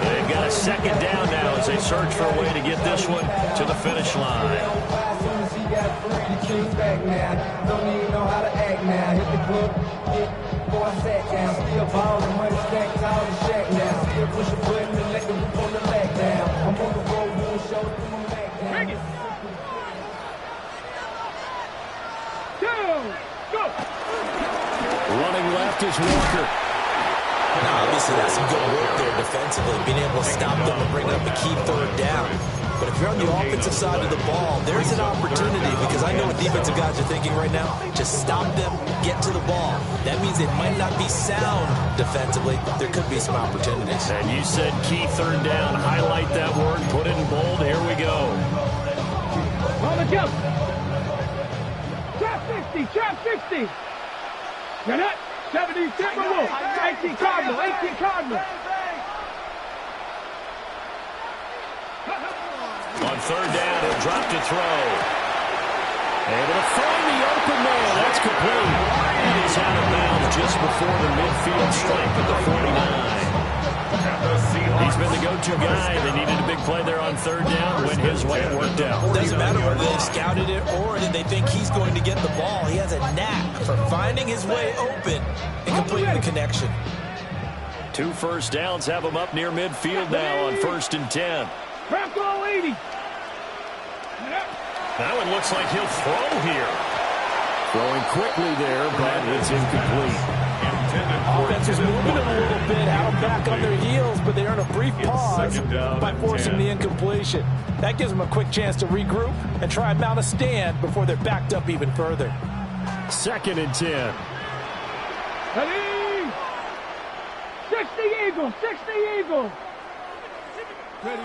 They've got a 2nd down now as they search for a way to get this one to the finish line. Running left is Walker. Now, obviously, that's some good work there defensively, being able to stop them and bring up a key 3rd down. But if you're on the offensive side of the ball, there's an opportunity, because I know what defensive guys are thinking right now. Just stop them, get to the ball. That means it might not be sound defensively. There could be some opportunities. And you said key 3rd down. Highlight that word, put it in bold. Here we go. On the jump. Trap 60, trap 60. Get it. 70 Timberwolves. 18 Cardinal, 18 Cardinal. On 3rd down, he'll drop to throw. Able to find the open man. That's complete. And he's out of bounds just before the midfield stripe at the 49. He's been the go-to guy. They needed a big play there on 3rd down. Went his way, it worked out. It doesn't matter whether they've scouted it or they think he's going to get the ball. He has a knack for finding his way open and completing the connection. 2 1st downs have him up near midfield now on 1st and 10. Crack all 80. That one looks like he'll throw here. Throwing quickly there, but it's incomplete. Offense is moving it a little bit, had them back on their heels, but they earn a brief pause by forcing the incompletion. That gives them a quick chance to regroup and try and mount a stand before they're backed up even further. 2nd and 10. Ready? 60 Eagles, 60 Eagles. Ready?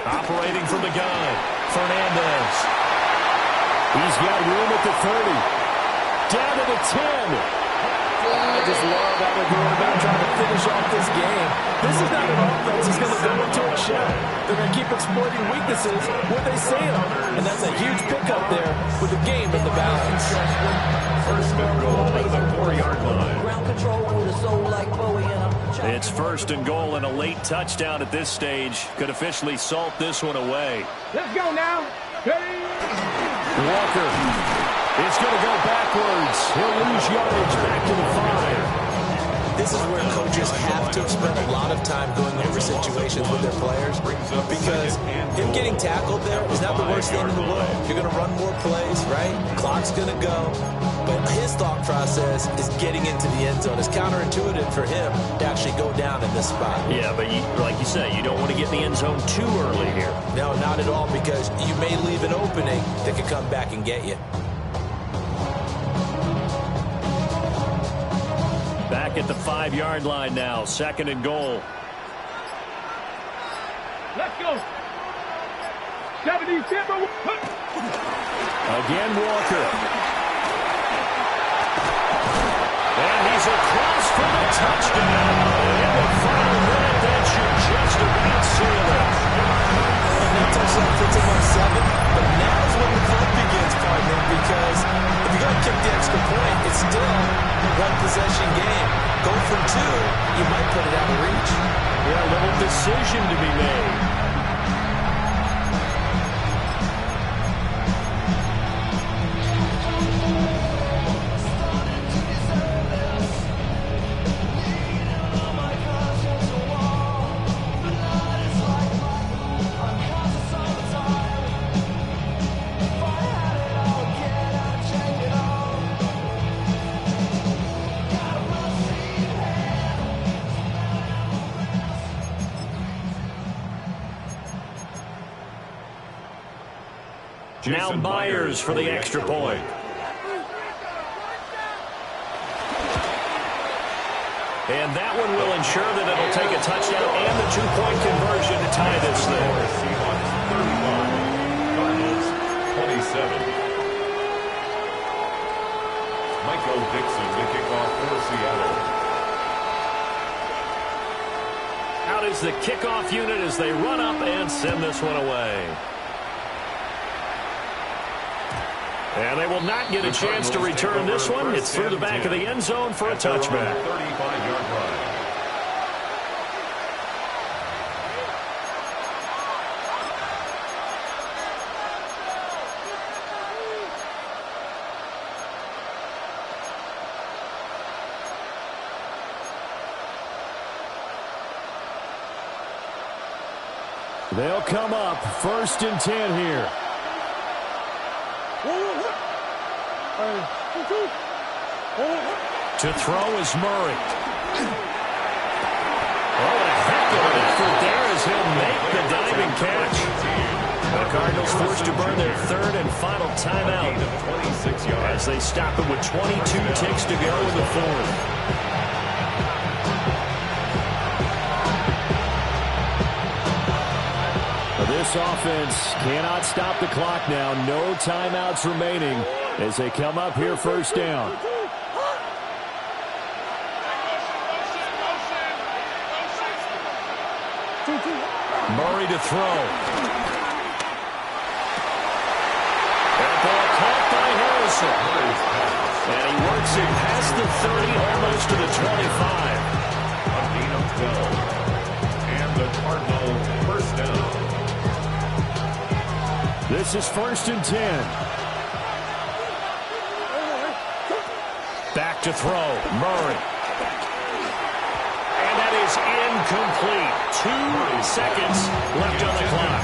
Operating from the gun, Fernandez. He's got room at the 30. Down to the 10. I just love how they're going about trying to finish off this game. This is not an offense that's going to go into a shell. They're going to keep exploiting weaknesses where they see them. And that's a huge pickup there with the game in the balance. First and goal at the 4-yard line. Ground control with a soul like Bowie and I'm It's 1st and goal, and a late touchdown at this stage could officially salt this one away. Let's go now. Ready? Walker is going to go backwards. He'll lose yardage back to the 5. This is where coaches have to spend a lot of time going over situations with their players, because him getting tackled there is not the worst thing in the world. You're going to run more plays, right? Clock's going to go. But his thought process is getting into the end zone. It's counterintuitive for him to actually go down in this spot. Yeah, but like you say, you don't want to get in the end zone too early here. No, not at all, because you may leave an opening that could come back and get you. Back at the 5-yard line now, 2nd and goal. Let's go. 70 Timber. Again, Walker. And he's across for the touchdown. In the final minute, that should just about seal it. And that touchdown puts him on 7, but now's when the fun begins, partner, because if you're going to kick the extra point, it's still one possession game. Go from 2, you might put it out of reach. Yeah, a little decision to be made. Now Myers for the extra point. And that one will ensure that it'll take a touchdown and the 2-point conversion to tie this thing. Seahawks 31, Cardinals 27. Michael Dixon to kick off for Seattle. Out is the kickoff unit as they run up and send this one away. And they will not get a chance to return this one. It's through the back of the end zone for a touchback. 35-yard line. They'll come up 1st and 10 here. To throw is Murray. Oh, a heck of an effort there as he'll make the diving catch. The Cardinals forced to burn their 3rd and final timeout as they stop it with 22 ticks to go in the 4th. This offense cannot stop the clock now. No timeouts remaining as they come up here 1st down. Murray to throw. That ball caught by Harrison. And he works it past the 30, almost to the 25. A gain of 12. And the Cardinal 1st down. This is 1st and 10. Back to throw. Murray. And that is incomplete. 2 seconds left on the clock.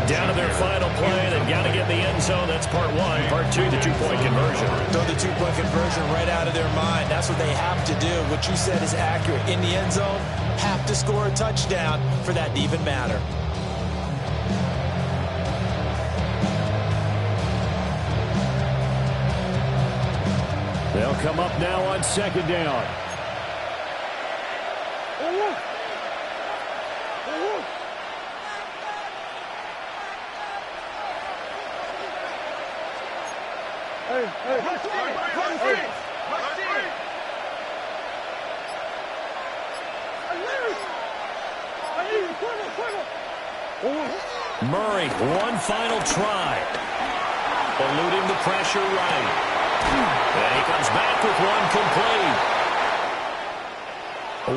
Down to their final play. They've got to get the the end zone. That's part one. Part two, the two-point conversion. Throw the two-point conversion right out of their mind. That's what they have to do. What you said is accurate. In the end zone, have to score a touchdown for that to even matter. They'll come up now on second down. Murray, one final try. Eluding the pressure right. And he comes back with one complete.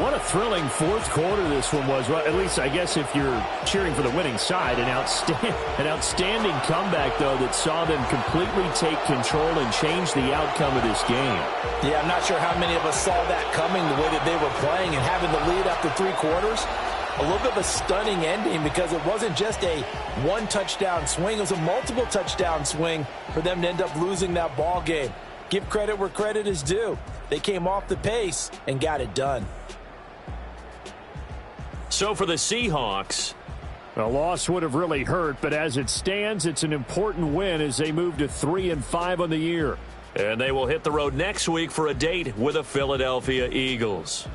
What a thrilling fourth quarter this one was. Well, at least, I guess, if you're cheering for the winning side, an outstanding comeback, though, that saw them completely take control and change the outcome of this game. Yeah, I'm not sure how many of us saw that coming, the way that they were playing and having the lead after three quarters. A little bit of a stunning ending because it wasn't just a one-touchdown swing. It was a multiple touchdown swing for them to end up losing that ball game. Give credit where credit is due. They came off the pace and got it done. So for the Seahawks, a loss would have really hurt, but as it stands, it's an important win as they move to 3-5 on the year. And they will hit the road next week for a date with the Philadelphia Eagles.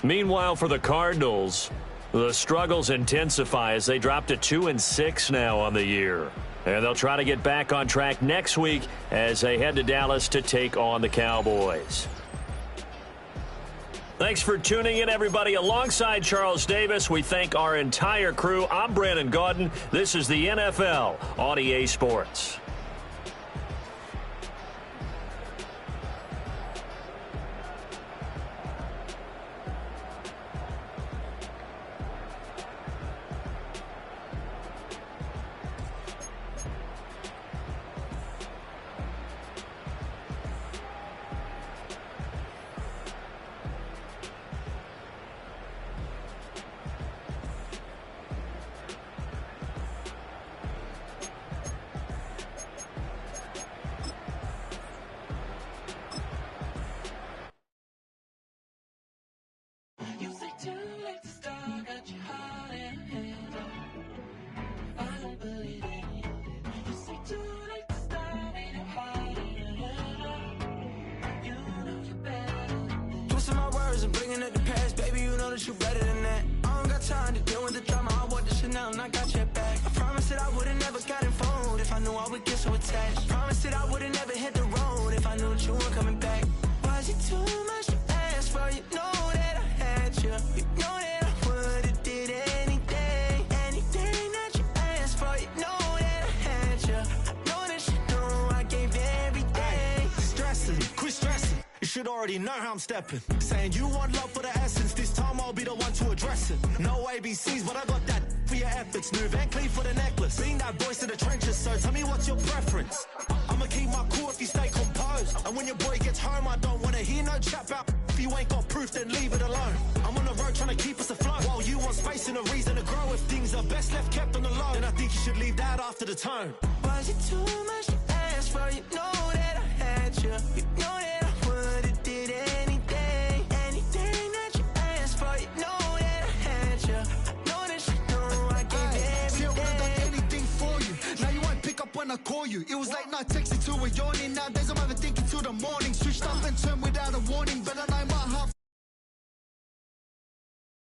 Meanwhile, for the Cardinals, the struggles intensify as they drop to 2-6 now on the year. And they'll try to get back on track next week as they head to Dallas to take on the Cowboys. Thanks for tuning in, everybody. Alongside Charles Davis, we thank our entire crew. I'm Brandon Gaudin. This is the NFL on EA Sports. Know how I'm stepping. Saying you want love for the essence. This time I'll be the one to address it. No ABCs, but I got that for your efforts. New Van Cleef for the necklace. Being that voice in the trenches, so tell me what's your preference. I'ma keep my cool if you stay composed. And when your boy gets home, I don't wanna hear no chat about. If you ain't got proof, then leave it alone. I'm on the road trying to keep us afloat. While you want space and a reason to grow. If things are best left kept on the low, then I think you should leave that after the tone. Was it too much to ask for? You know that I had you. You know that I would've did anything. Anything that you asked for. You know that I had you. I know that you know I gave everything. See, I would've done anything for you. Now you won't pick up when I call you. It was late night texting to a yawning. Nowadays I'm overthinking till the morning. Switched up and turned without a warning.